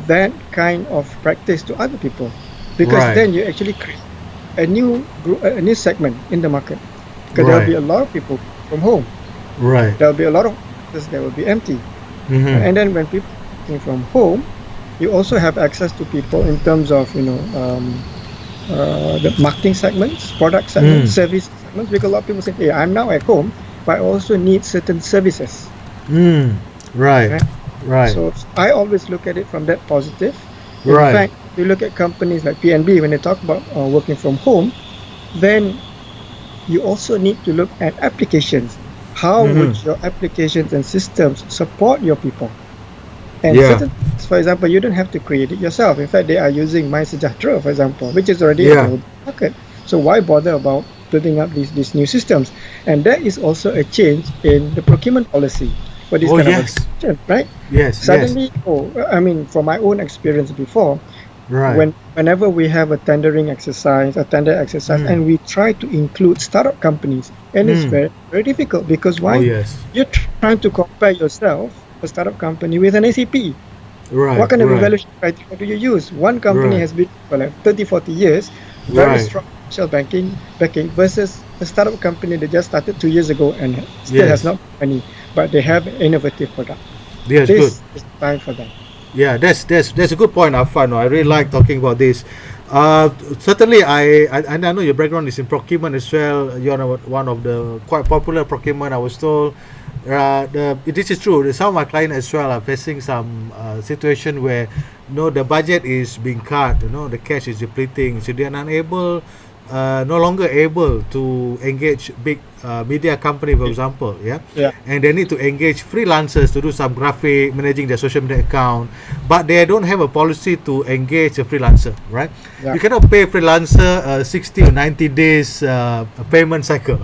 [SPEAKER 3] that kind of practice to other people, because
[SPEAKER 1] Right.
[SPEAKER 3] then you actually create a new group, a new segment in the market. Because there will
[SPEAKER 1] Right.
[SPEAKER 3] be a lot of people from home.
[SPEAKER 1] Right.
[SPEAKER 3] There will be a lot of offices that will be empty.
[SPEAKER 1] Mm-hmm.
[SPEAKER 3] And then when people are working from home, you also have access to people in terms of the marketing segments, product segments, service segments. Because a lot of people say, "Hey, I'm now at home, but I also need certain services."
[SPEAKER 1] Right.
[SPEAKER 3] Right?
[SPEAKER 1] Right.
[SPEAKER 3] So I always look at it from that positive. In
[SPEAKER 1] Right.
[SPEAKER 3] fact, if you look at companies like PNB, when they talk about working from home, then you also need to look at applications. How would your applications and systems support your people? And
[SPEAKER 1] Yeah.
[SPEAKER 3] certain things, for example, you don't have to create it yourself. In fact, they are using MySejahtera, for example, which is already
[SPEAKER 1] Yeah.
[SPEAKER 3] available in the market. So why bother about building up these new systems? And that is also a change in the procurement policy for this
[SPEAKER 1] Oh
[SPEAKER 3] kind of
[SPEAKER 1] yes.
[SPEAKER 3] organization, right?
[SPEAKER 1] Yes. Yes.
[SPEAKER 3] Suddenly, I mean, from my own experience before,
[SPEAKER 1] Right.
[SPEAKER 3] whenever we have a tendering exercise, a tender exercise, and we try to include startup companies, and it's very, very difficult, because
[SPEAKER 1] Oh
[SPEAKER 3] why?
[SPEAKER 1] yes.
[SPEAKER 3] You're trying to compare yourself, a startup company, with an ACP.
[SPEAKER 1] Right.
[SPEAKER 3] What kind of
[SPEAKER 1] Right.
[SPEAKER 3] evaluation criteria do you use? One company
[SPEAKER 1] Right.
[SPEAKER 3] has been for like 30, 40 years, very
[SPEAKER 1] Right.
[SPEAKER 3] strong financial backing, versus a startup company that just started 2 years ago and still has
[SPEAKER 1] Yes.
[SPEAKER 3] not money, but they have an innovative product.
[SPEAKER 1] Yes. Good.
[SPEAKER 3] This is the time for them.
[SPEAKER 1] Yeah, that's a good point, Affan. I really like talking about this. Certainly, I know your background is in procurement as well. You're one of the quite popular procurement. I was told. This is true. Some of my clients as well are facing some situation where the budget is being cut. The cash is depleting, so they are unable, no longer able to engage big media company, for example. Yeah,
[SPEAKER 3] Yeah.
[SPEAKER 1] and they need to engage freelancers to do some graphic managing their social media account, but they don't have a policy to engage a freelancer, right?
[SPEAKER 3] Yeah.
[SPEAKER 1] You cannot pay freelancer 60 or 90 days payment cycle.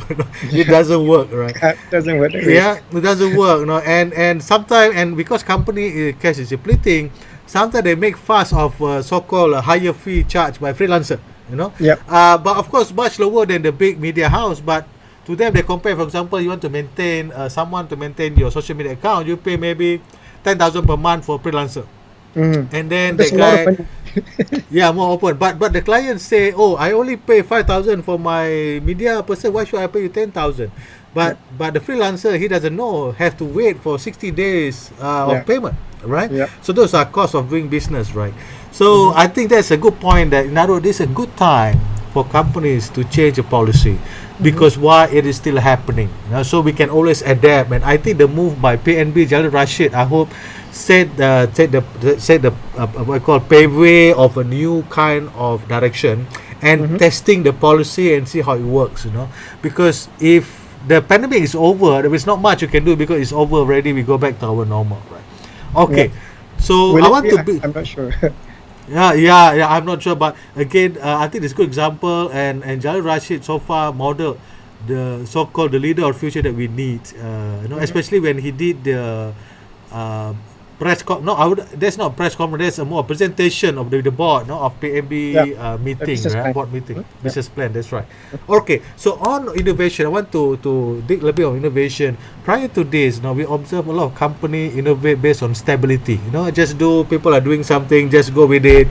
[SPEAKER 1] It doesn't work, right?
[SPEAKER 3] It doesn't work that way.
[SPEAKER 1] Yeah, it doesn't work. And sometimes, and because company cash is depleting, sometimes they make fuss of so-called higher fee charged by freelancer.
[SPEAKER 3] Yep.
[SPEAKER 1] But of course much lower than the big media house. But to them, they compare. For example, you want to maintain someone to maintain your social media account, you pay maybe 10,000 per month for freelancer, and then the
[SPEAKER 3] That's a lot of
[SPEAKER 1] guy,
[SPEAKER 3] money.
[SPEAKER 1] yeah, more open. But the clients say, oh, I only pay 5,000 for my media person. Why should I pay you 10,000? But the freelancer, he doesn't know, have to wait for 60 days
[SPEAKER 3] Yeah.
[SPEAKER 1] of payment, right?
[SPEAKER 3] Yeah.
[SPEAKER 1] So those are costs of doing business, right? So I think that's a good point, that in other words, this is a good time for companies to change the policy, because why it is still happening. So we can always adapt. And I think the move by PNB, Jalil Rashid, I hope set the what I call pave way of a new kind of direction, and testing the policy and see how it works. Because if the pandemic is over, there is not much you can do, because it's over already. We go back to our normal, right? Okay. So
[SPEAKER 3] Will
[SPEAKER 1] I
[SPEAKER 3] it
[SPEAKER 1] want
[SPEAKER 3] be?
[SPEAKER 1] to be.
[SPEAKER 3] I'm not sure.
[SPEAKER 1] Yeah. I'm not sure, but again, I think it's a good example, and Jalil Rashid so far modeled the so-called the leader of future that we need. Especially when he did the press that's not press conference. That's a more presentation of the board, of PMB
[SPEAKER 3] Yeah.
[SPEAKER 1] meeting,
[SPEAKER 3] business
[SPEAKER 1] right?
[SPEAKER 3] plan.
[SPEAKER 1] Board meeting,
[SPEAKER 3] Yeah.
[SPEAKER 1] business plan. That's right. Okay, so on innovation, I want to dig a little bit on innovation. Prior to this, we observe a lot of company innovate based on stability. Just do, people are doing something, just go with it.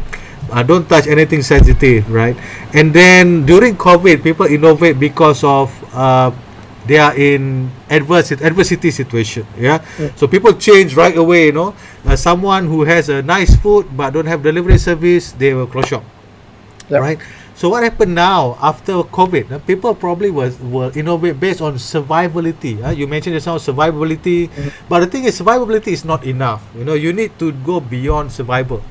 [SPEAKER 1] Don't touch anything sensitive, right? And then during COVID, people innovate because of they are in adversity situation. Yeah. So people change right away. Someone who has a nice food but don't have delivery service, they will close shop.
[SPEAKER 3] Yep.
[SPEAKER 1] Right. So what happened now after COVID? People probably will innovate based on survivability. You mentioned just now survivability, but the thing is, survivability is not enough. You need to go beyond survival.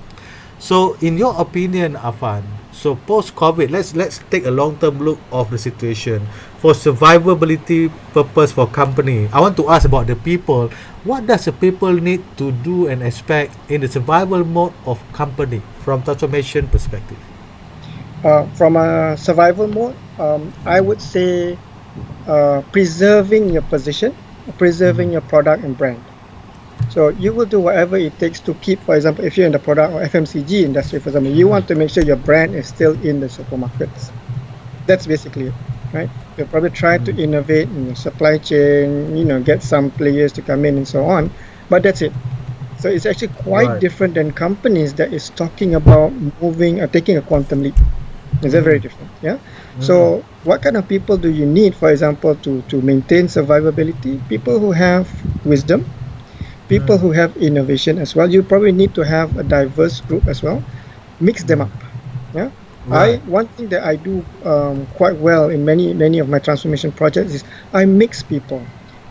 [SPEAKER 1] So in your opinion, Affan, so post-COVID, let's take a long-term look of the situation. For survivability purpose for company, I want to ask about the people. What does the people need to do and expect in the survival mode of company from transformation perspective?
[SPEAKER 3] From a survival mode, I would say preserving your position, preserving your product and brand. So you will do whatever it takes to keep, for example, if you're in the product or FMCG industry, for example, you want to make sure your brand is still in the supermarkets. That's basically it, right? You'll probably try to innovate in your supply chain, get some players to come in and so on, but that's it. So it's actually quite
[SPEAKER 1] Right.
[SPEAKER 3] different than companies that is talking about moving or taking a quantum leap. Is that very different? Yeah. So what kind of people do you need, for example, to maintain survivability? People who have wisdom, people who have innovation as well. You probably need to have a diverse group as well. Mix them up. Yeah.
[SPEAKER 1] Right.
[SPEAKER 3] One thing that I do quite well in many of my transformation projects is I mix people.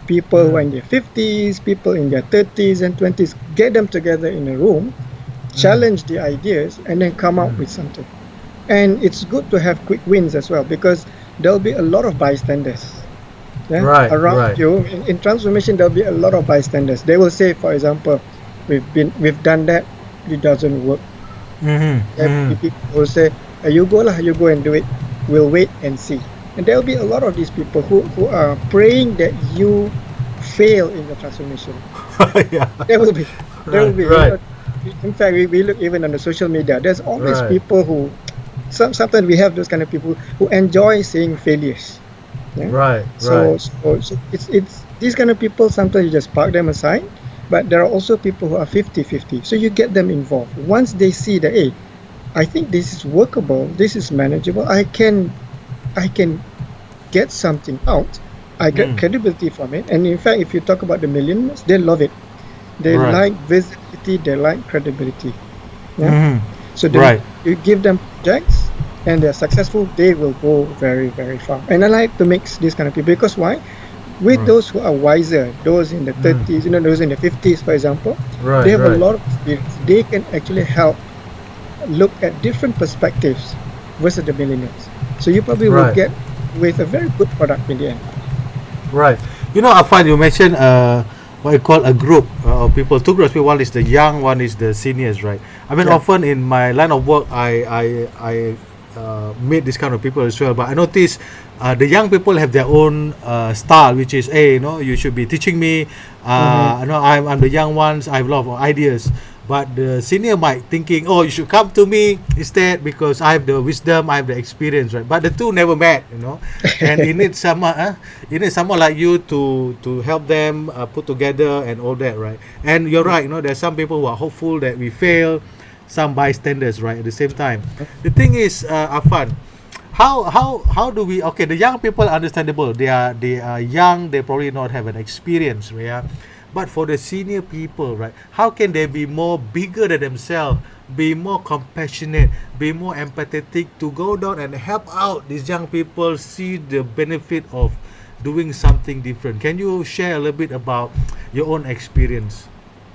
[SPEAKER 3] People who are in their 50s, people in their 30s and 20s, get them together in a room, challenge the ideas, and then come up with something. And it's good to have quick wins as well, because there'll be a lot of bystanders. Yeah?
[SPEAKER 1] Right,
[SPEAKER 3] Around
[SPEAKER 1] right.
[SPEAKER 3] you. In transformation, there'll be a lot of bystanders. They will say, for example, we've done that, it doesn't work. People will say, you go and do it. We'll wait and see. And there'll be a lot of these people who are praying that you fail in the transformation.
[SPEAKER 1] Yeah.
[SPEAKER 3] There will be.
[SPEAKER 1] Right.
[SPEAKER 3] In fact, we look even on the social media. There's always
[SPEAKER 1] Right.
[SPEAKER 3] people who, sometimes we have those kind of people who enjoy seeing failures. Yeah?
[SPEAKER 1] Right.
[SPEAKER 3] So,
[SPEAKER 1] Right.
[SPEAKER 3] so it's these kind of people. Sometimes you just park them aside, but there are also people who are 50-50. So you get them involved. Once they see that, hey, I think this is workable, this is manageable. I can get something out. I get credibility from it. And in fact, if you talk about the millennials, they love it. They
[SPEAKER 1] Right.
[SPEAKER 3] like visibility, they like credibility. Yeah. So
[SPEAKER 1] Right.
[SPEAKER 3] you give them projects and they're successful, they will go very, very far. And I like to mix this kind of people, because why? With those who are wiser, those in the 30s, those in the 50s, for example,
[SPEAKER 1] Right.
[SPEAKER 3] they have a
[SPEAKER 1] Right.
[SPEAKER 3] lot of experience. They can actually help look at different perspectives versus the millennials. So you probably will
[SPEAKER 1] Right.
[SPEAKER 3] get with a very good product in the end.
[SPEAKER 1] Right. Affan, you mentioned what you call a group of people. Two groups. One is the young, one is the seniors, right? I mean,
[SPEAKER 3] Yeah.
[SPEAKER 1] often in my line of work, I meet this kind of people as well. But I notice the young people have their own style, which is, hey, you should be teaching me. I'm the young ones. I have a lot of ideas. But the senior might thinking, oh, you should come to me instead because I have the wisdom, I have the experience, right? But the two never met, and you need someone like you to help them put together and all that, right? And you're right, there's some people who are hopeful that we fail, some bystanders, right? At the same time, the thing is, Affan, how do we? Okay, the young people are understandable. They are young. They probably not have an experience, yeah. But for the senior people, right, how can they be more bigger than themselves, be more compassionate, be more empathetic to go down and help out these young people see the benefit of doing something different? Can you share a little bit about your own experience?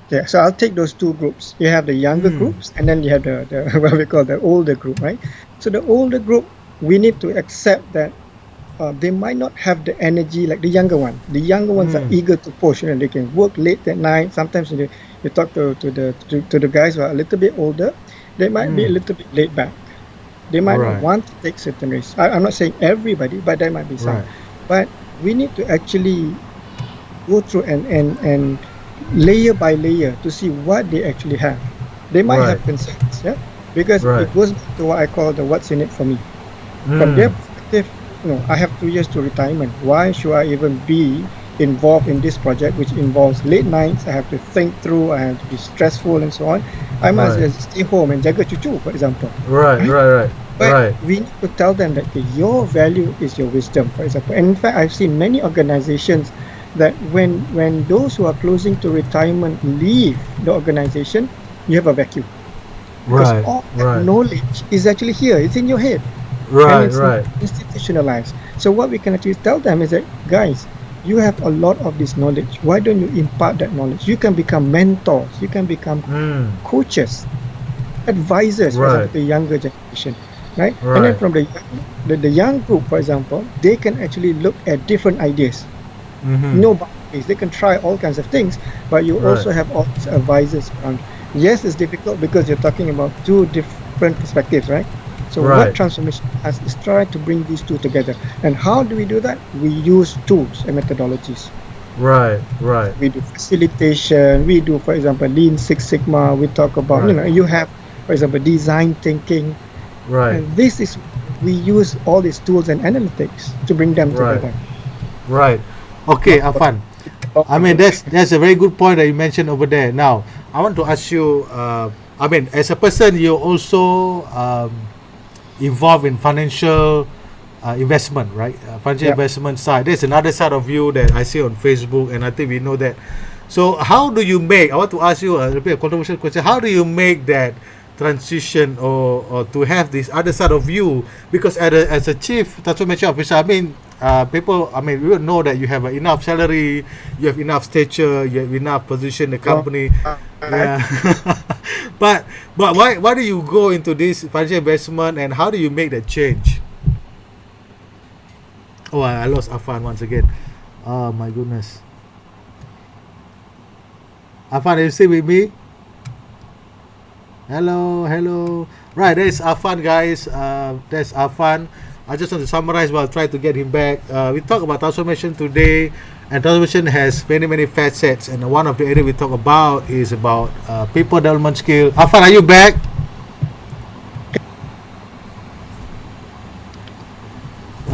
[SPEAKER 3] Yeah, so I'll take those two groups. You have the younger groups, and then you have the what we call the older group, right? So the older group, we need to accept that they might not have the energy like the younger one. The younger ones are eager to push, they can work late at night. Sometimes you talk to the guys who are a little bit older, they might be a little bit laid back. They might not
[SPEAKER 1] Right.
[SPEAKER 3] want to take certain risks. I'm not saying everybody, but there might be some.
[SPEAKER 1] Right.
[SPEAKER 3] But we need to actually go through and layer by layer to see what they actually have. They might have
[SPEAKER 1] Right.
[SPEAKER 3] concerns, yeah, because
[SPEAKER 1] Right.
[SPEAKER 3] it goes back to what I call the what's in it for me. From their perspective, I have 2 years to retirement. Why should I even be involved in this project, which involves late nights? I have to think through, I have to be stressful and so on. I must
[SPEAKER 1] Right.
[SPEAKER 3] just stay home and jaga cucu, for example.
[SPEAKER 1] Right. Right.
[SPEAKER 3] But
[SPEAKER 1] Right.
[SPEAKER 3] we need to tell them that your value is your wisdom, for example. And in fact, I've seen many organizations that when those who are closing to retirement leave the organization, you have a vacuum. Because
[SPEAKER 1] Right.
[SPEAKER 3] all that
[SPEAKER 1] Right.
[SPEAKER 3] knowledge is actually here, it's in your head. And
[SPEAKER 1] Right.
[SPEAKER 3] it's
[SPEAKER 1] Right.
[SPEAKER 3] institutionalized. So what we can actually tell them is that, guys, you have a lot of this knowledge. Why don't you impart that knowledge? You can become mentors. You can become coaches, advisors for
[SPEAKER 1] Right.
[SPEAKER 3] example, the younger generation, right?
[SPEAKER 1] Right.
[SPEAKER 3] And then from the young group, for example, they can actually look at different ideas. No boundaries. They can try all kinds of things, but you also have all these advisors around. Yes, it's difficult because you're talking about two different perspectives, right? So
[SPEAKER 1] Right.
[SPEAKER 3] what transformation has is try to bring these two together. And how do we do that? We use tools and methodologies.
[SPEAKER 1] Right. Right.
[SPEAKER 3] We do facilitation. We do, for example, Lean Six Sigma. We talk about,
[SPEAKER 1] Right.
[SPEAKER 3] you have, for example, design thinking.
[SPEAKER 1] Right.
[SPEAKER 3] And this is, we use all these tools and analytics to bring them
[SPEAKER 1] Right.
[SPEAKER 3] together.
[SPEAKER 1] Right. Okay, Affan. I mean, that's a very good point that you mentioned over there. Now, I want to ask you. I mean, as a person, you also involved in financial investment, right? Financial
[SPEAKER 3] Yeah.
[SPEAKER 1] investment side. There's another side of you that I see on Facebook, and I think we know that. So, how do you make? I want to ask you a little bit of controversial question. How do you make that transition, or to have this other side of you? Because as a chief transformation officer, I mean, people, I mean, we would know that you have enough salary, you have enough stature, you have enough position in the company. Yeah. but why do you go into this financial investment, and how do you make that change? Oh, I lost Affan once again. Oh my goodness. Affan, are you still with me? Hello. Right, there's Affan, guys. There's Affan. I just want to summarize while I try to get him back. We talk about transformation today, and transformation has many facets. And one of the areas we talk about is about people development skill. Affan, are you back?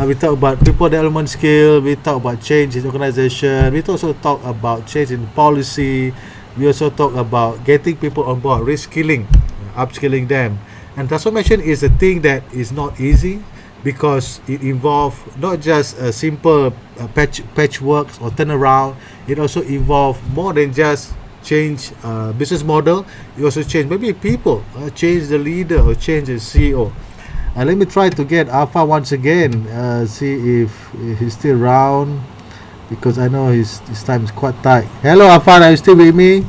[SPEAKER 1] We talk about people development skill. We talk about change in organization. We also talk about change in policy. We also talk about getting people on board, reskilling, upskilling them. And transformation is a thing that is not easy, because it involves not just a simple patchwork or turnaround. It also involves more than just change business model. You also change maybe people, change the leader, or change the CEO. Let me try to get Alpha once again, see if he's still around, because I know his time is quite tight. Hello, Alpha, are you still with me?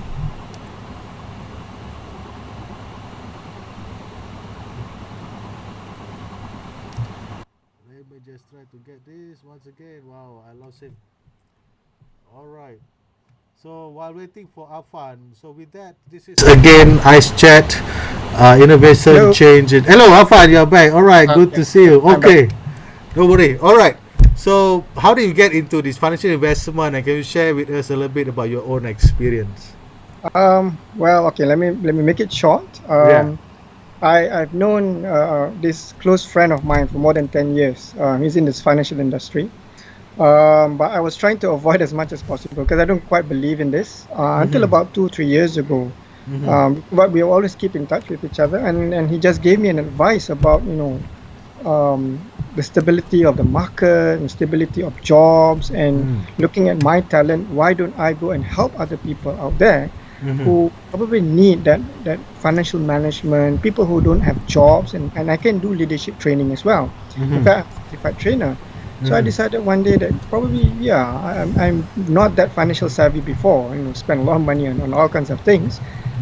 [SPEAKER 1] Let me just try to get this once again. Wow, I lost him. All right. So while waiting for Affan, so with that, this is again Ice Chat, innovation,
[SPEAKER 3] Hello.
[SPEAKER 1] change. Hello, Affan, you're back. All right, good to see you.
[SPEAKER 3] I'm
[SPEAKER 1] Okay, don't worry. All right. So how do you get into this financial investment, and can you share with us a little bit about your own experience?
[SPEAKER 3] Well, okay, let me make it short.
[SPEAKER 1] Yeah.
[SPEAKER 3] I've known this close friend of mine for more than 10 years. He's in this financial industry. But I was trying to avoid as much as possible because I don't quite believe in this until about 2-3 years ago. But we always keep in touch with each other, and he just gave me an advice about the stability of the market and stability of jobs, and looking at my talent. Why don't I go and help other people out there who probably need that financial management, people who don't have jobs, and I can do leadership training as well. In fact, I'm a certified trainer. So I decided one day that probably, I'm not that financial savvy before, spend a lot of money on all kinds of things.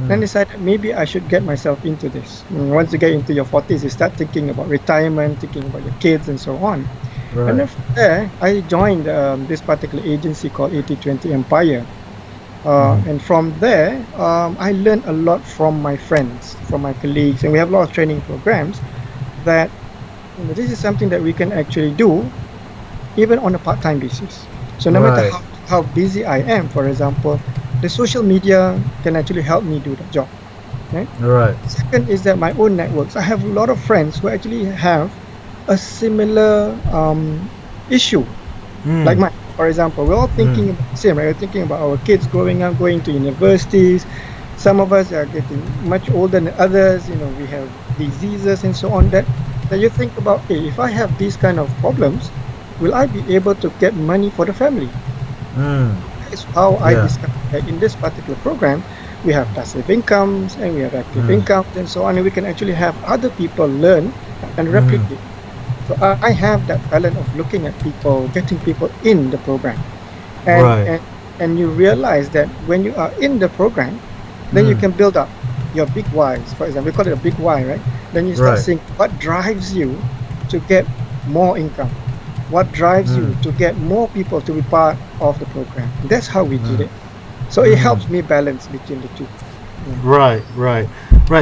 [SPEAKER 3] Then decided maybe I should get myself into this. Once you get into your 40s, you start thinking about retirement, thinking about your kids, and so on.
[SPEAKER 1] Right.
[SPEAKER 3] And then from there, I joined this particular agency called 80/20 Empire. And from there, I learned a lot from my friends, from my colleagues, and we have a lot of training programs that this is something that we can actually do even on a part-time basis. So no matter how busy I am, for example, the social media can actually help me do that job.
[SPEAKER 1] Right.
[SPEAKER 3] Second is that my own networks. I have a lot of friends who actually have a similar issue like mine. For example, we're all thinking about the same, right? We're thinking about our kids growing up, going to universities. Some of us are getting much older than others. We have diseases and so on. That you think about, hey, if I have these kind of problems, will I be able to get money for the family? That's how I discovered that in this particular program, we have passive incomes and we have active incomes and so on, and we can actually have other people learn and replicate. So I have that talent of looking at people, getting people in the program, and you realize that when you are in the program, then you can build up your big whys. For example, we call it a big why, right? Then you start seeing what drives you to get more income. What drives you to get more people to be part of the program? That's how we did it. So it helps me balance between the two.
[SPEAKER 1] Right.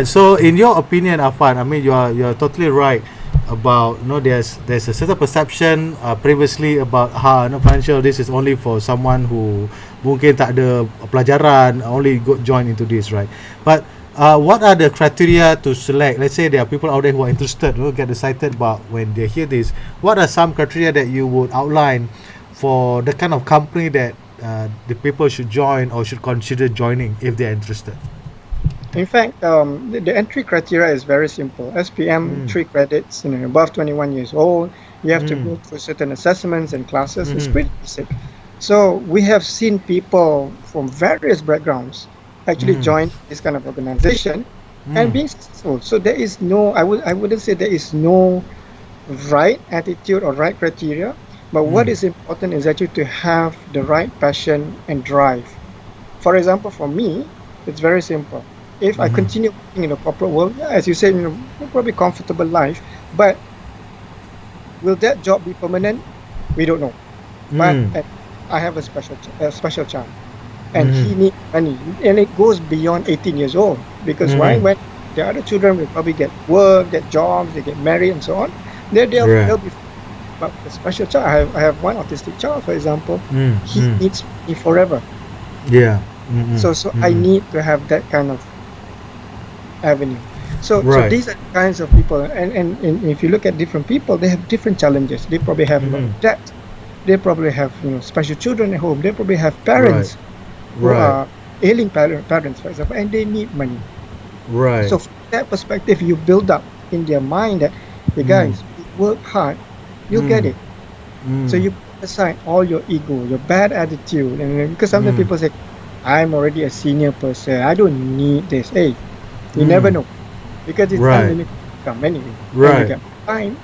[SPEAKER 1] So in your opinion, Affan, I mean, you're totally right. about, there's a certain perception previously about financial, this is only for someone who mungkin tak ada pelajaran, only join into this, right? But what are the criteria to select? Let's say there are people out there who are interested, who get excited about when they hear this. What are some criteria that you would outline for the kind of company that the people should join or should consider joining if they're interested?
[SPEAKER 3] In fact, the entry criteria is very simple. SPM, 3 credits, above 21 years old. You have to go through certain assessments and classes. It's pretty basic. So we have seen people from various backgrounds actually join this kind of organization and being successful. So there is no, I wouldn't say there is no right attitude or right criteria, but what is important is actually to have the right passion and drive. For example, for me, it's very simple. If I continue working in the corporate world, as you said, probably comfortable life, but will that job be permanent? We don't know. But I have a special child, and he needs money, and it goes beyond 18 years old. Because why? When the other children will probably get work, get jobs, they get married, and so on. They'll be. But the special child, I have one autistic child, for example. He needs me forever.
[SPEAKER 1] Yeah.
[SPEAKER 3] So I need to have that kind of avenue. So these are the kinds of people, and if you look at different people, they have different challenges. They probably have a lot of debt. They probably have special children at home. They probably have parents who are ailing parents, for example, and they need money.
[SPEAKER 1] Right.
[SPEAKER 3] So from that perspective, you build up in their mind that, hey guys, work hard, you'll get it. So you put aside all your ego, your bad attitude, and because sometimes people say, I'm already a senior person, I don't need this. Hey, you never know, because it's unlimited income anyway. And you get time,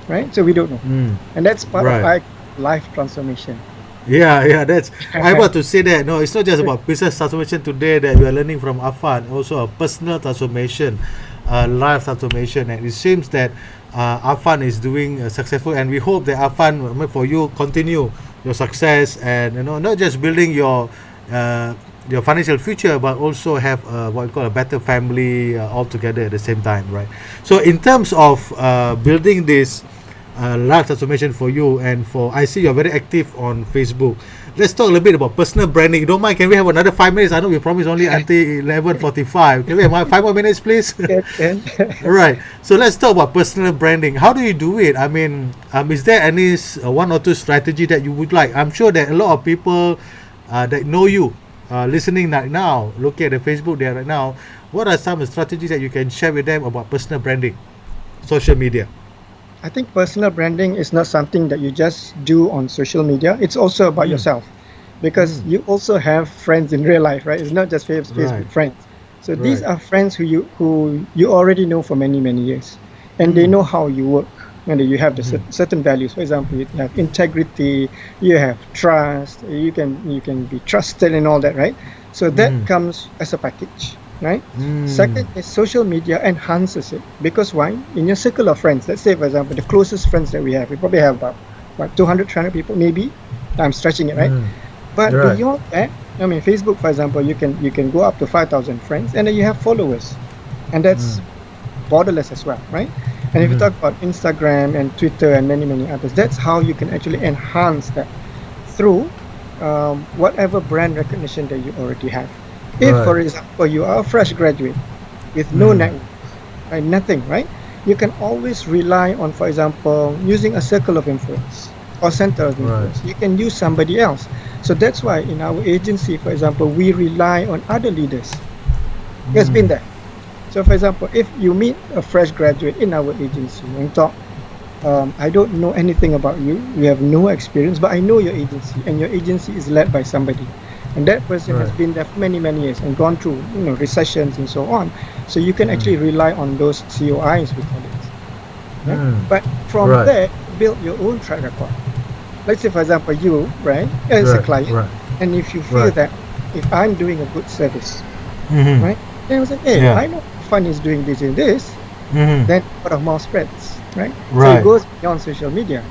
[SPEAKER 3] right? So we don't know, and that's part of life transformation.
[SPEAKER 1] That's I want to say that it's not just about business transformation today that we are learning from Affan, also a personal transformation, life transformation, and it seems that Affan is doing successful, and we hope that Affan, for you, continue your success, and not just building your financial future, but also have what we call a better family altogether at the same time, right? So in terms of building this life transformation for you, and I see you're very active on Facebook. Let's talk a little bit about personal branding. You don't mind? Can we have another 5 minutes? I know we promised only until 11:45. Can we have 5 more minutes, please? All right. So let's talk about personal branding. How do you do it? I mean, is there any one or two strategy that you would like? I'm sure that a lot of people that know you, listening right now, looking at the Facebook there right now, what are some strategies that you can share with them about personal branding, social media?
[SPEAKER 3] I think personal branding is not something that you just do on social media. It's also about yourself, because you also have friends in real life, right? It's not just Facebook friends. So these are friends who you already know for many years, and they know how you work, and you have the certain values. For example, you have integrity, you have trust, you can be trusted and all that, right? So that comes as a package. Right. Second is social media enhances it, because why? In your circle of friends, let's say for example the closest friends that we probably have about 200, 300 people, maybe. I'm stretching it, right? But beyond that, I mean, Facebook, for example, you can go up to 5,000 friends, and then you have followers, and that's borderless as well, right? And if you talk about Instagram and Twitter and many others, that's how you can actually enhance that through whatever brand recognition that you already have. If, for example, you are a fresh graduate with no network, nothing, right? You can always rely on, for example, using a circle of influence or center of influence. You can use somebody else. So that's why in our agency, for example, we rely on other leaders. It's been there. So, for example, if you meet a fresh graduate in our agency and talk, I don't know anything about you, you have no experience, but I know your agency, and your agency is led by somebody. And that person has been there for many years and gone through recessions and so on. So you can actually rely on those COIs, we call it. Right? But from there, build your own track record. Let's say, for example, you, as a client, and if you feel that if I'm doing a good service, right, then I was like, hey, I know Affan is doing this and this, then word of mouth spreads, right? So it goes beyond social media.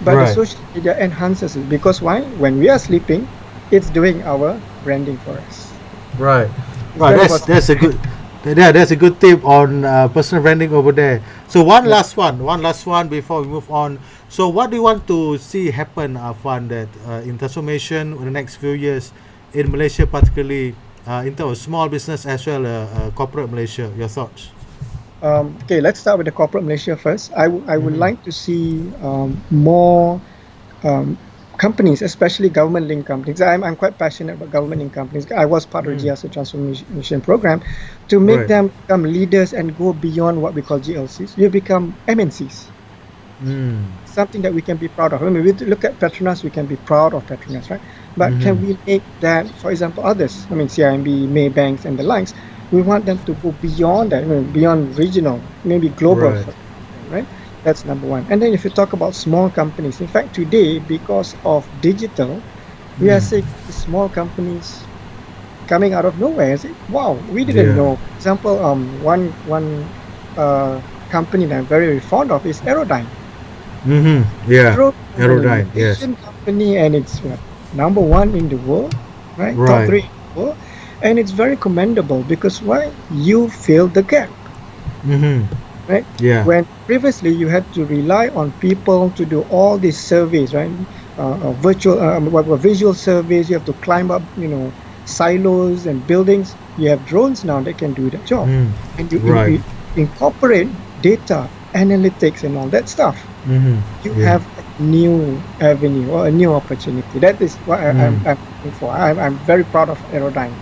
[SPEAKER 3] But the social media enhances it, because why? When we are sleeping, it's doing our branding for us.
[SPEAKER 1] That's a good. Yeah, that's a good tip on personal branding over there. So one last one before we move on. So what do you want to see happen, Affan, that in transformation in the next few years in Malaysia, particularly in terms of small business as well, corporate Malaysia? Your thoughts?
[SPEAKER 3] Okay, let's start with the corporate Malaysia first. I would
[SPEAKER 1] Mm-hmm.
[SPEAKER 3] like to see more um, companies, especially government-linked companies. I'm quite passionate about government-linked companies. I was part of the
[SPEAKER 1] Mm.
[SPEAKER 3] GSA transformation program to make
[SPEAKER 1] Right.
[SPEAKER 3] them become leaders and go beyond what we call GLCs. You become MNCs,
[SPEAKER 1] Mm.
[SPEAKER 3] something that we can be proud of. I mean, we look at Petronas, we can be proud of Petronas, right? But can
[SPEAKER 1] Mm-hmm.
[SPEAKER 3] we make that, for example, others? I mean, CIMB, Maybanks, and the likes. We want them to go beyond that, I mean, beyond regional, maybe global,
[SPEAKER 1] Right.
[SPEAKER 3] for them, right? That's number one. And then if you talk about small companies, in fact, today, because of digital, we are
[SPEAKER 1] Mm.
[SPEAKER 3] seeing these small companies coming out of nowhere and say, wow, we didn't
[SPEAKER 1] Yeah.
[SPEAKER 3] know. For example, one company that I'm very fond of is Aerodyne.
[SPEAKER 1] Mm-hmm. Yeah.
[SPEAKER 3] Company,
[SPEAKER 1] Aerodyne. Yes.
[SPEAKER 3] Malaysian company, and it's what, number one in the world, right? Top
[SPEAKER 1] Right.
[SPEAKER 3] three in the world, and it's very commendable because why? You fill the gap,
[SPEAKER 1] Mm-hmm.
[SPEAKER 3] right?
[SPEAKER 1] Yeah.
[SPEAKER 3] When previously you had to rely on people to do all these surveys, right? Virtual, visual surveys. You have to climb up, silos and buildings. You have drones now that can do that job,
[SPEAKER 1] Mm.
[SPEAKER 3] and you
[SPEAKER 1] Right.
[SPEAKER 3] incorporate data analytics and all that stuff.
[SPEAKER 1] Mm-hmm.
[SPEAKER 3] You
[SPEAKER 1] Yeah.
[SPEAKER 3] have a new avenue or a new opportunity. That is what
[SPEAKER 1] Mm.
[SPEAKER 3] I'm looking for. I'm very proud of Aerodyne.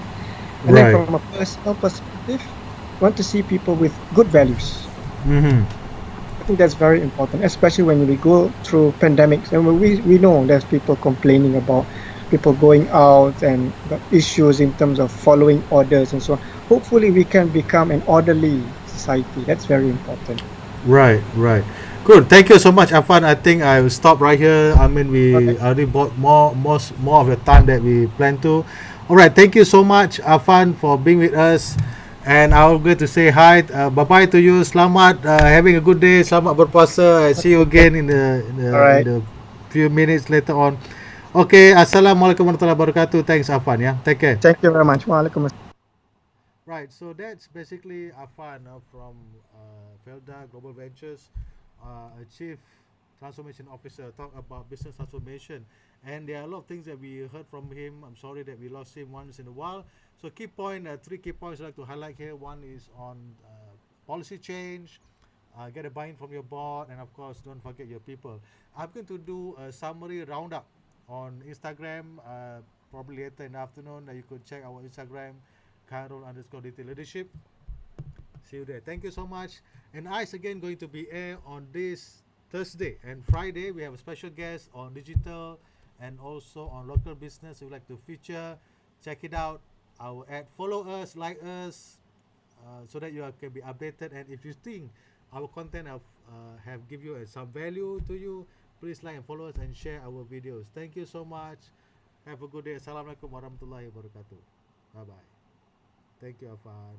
[SPEAKER 3] And then
[SPEAKER 1] Right.
[SPEAKER 3] from a personal perspective, want to see people with good values.
[SPEAKER 1] Mm-hmm.
[SPEAKER 3] I think that's very important, especially when we go through pandemics. And we know there's people complaining about people going out and got issues in terms of following orders and so on. Hopefully, we can become an orderly society. That's very important.
[SPEAKER 1] Right, right. Good. Thank you so much, Afan. I think I will stop right here. I mean,
[SPEAKER 3] All
[SPEAKER 1] we
[SPEAKER 3] right.
[SPEAKER 1] already bought more of the time that we planned to. All right. Thank you so much, Afan, for being with us. And I'll go to say hi. Bye bye to you. Selamat having a good day. Selamat berpuasa. I see you again
[SPEAKER 3] All
[SPEAKER 1] in
[SPEAKER 3] right.
[SPEAKER 1] the few minutes later on. Okay. Assalamualaikum warahmatullahi wabarakatuh. Thanks, Afan. Yeah. Take care.
[SPEAKER 3] Thank you very much. Waalaikumsalam.
[SPEAKER 1] Right, so that's basically Affan from Felda Global Ventures, a chief transformation officer, talk about business transformation. And there are a lot of things that we heard from him. I'm sorry that we lost him once in a while. So three key points I'd like to highlight here. One is on policy change, get a buy-in from your board, and of course, don't forget your people. I'm going to do a summary roundup on Instagram, probably later in the afternoon. You could check our Instagram, Khairul_DTLEADERSHIP. See you there. Thank you so much. And ICE again going to be air on this Thursday and Friday. We have a special guest on digital and also on local business. We'd like to feature. Check it out. Our ad. Follow us, like us, so that you can be updated. And if you think our content have give you some value to you, please like and follow us and share our videos. Thank you so much. Have a good day. Assalamualaikum warahmatullahi wabarakatuh. Bye bye. Thank you, Affan.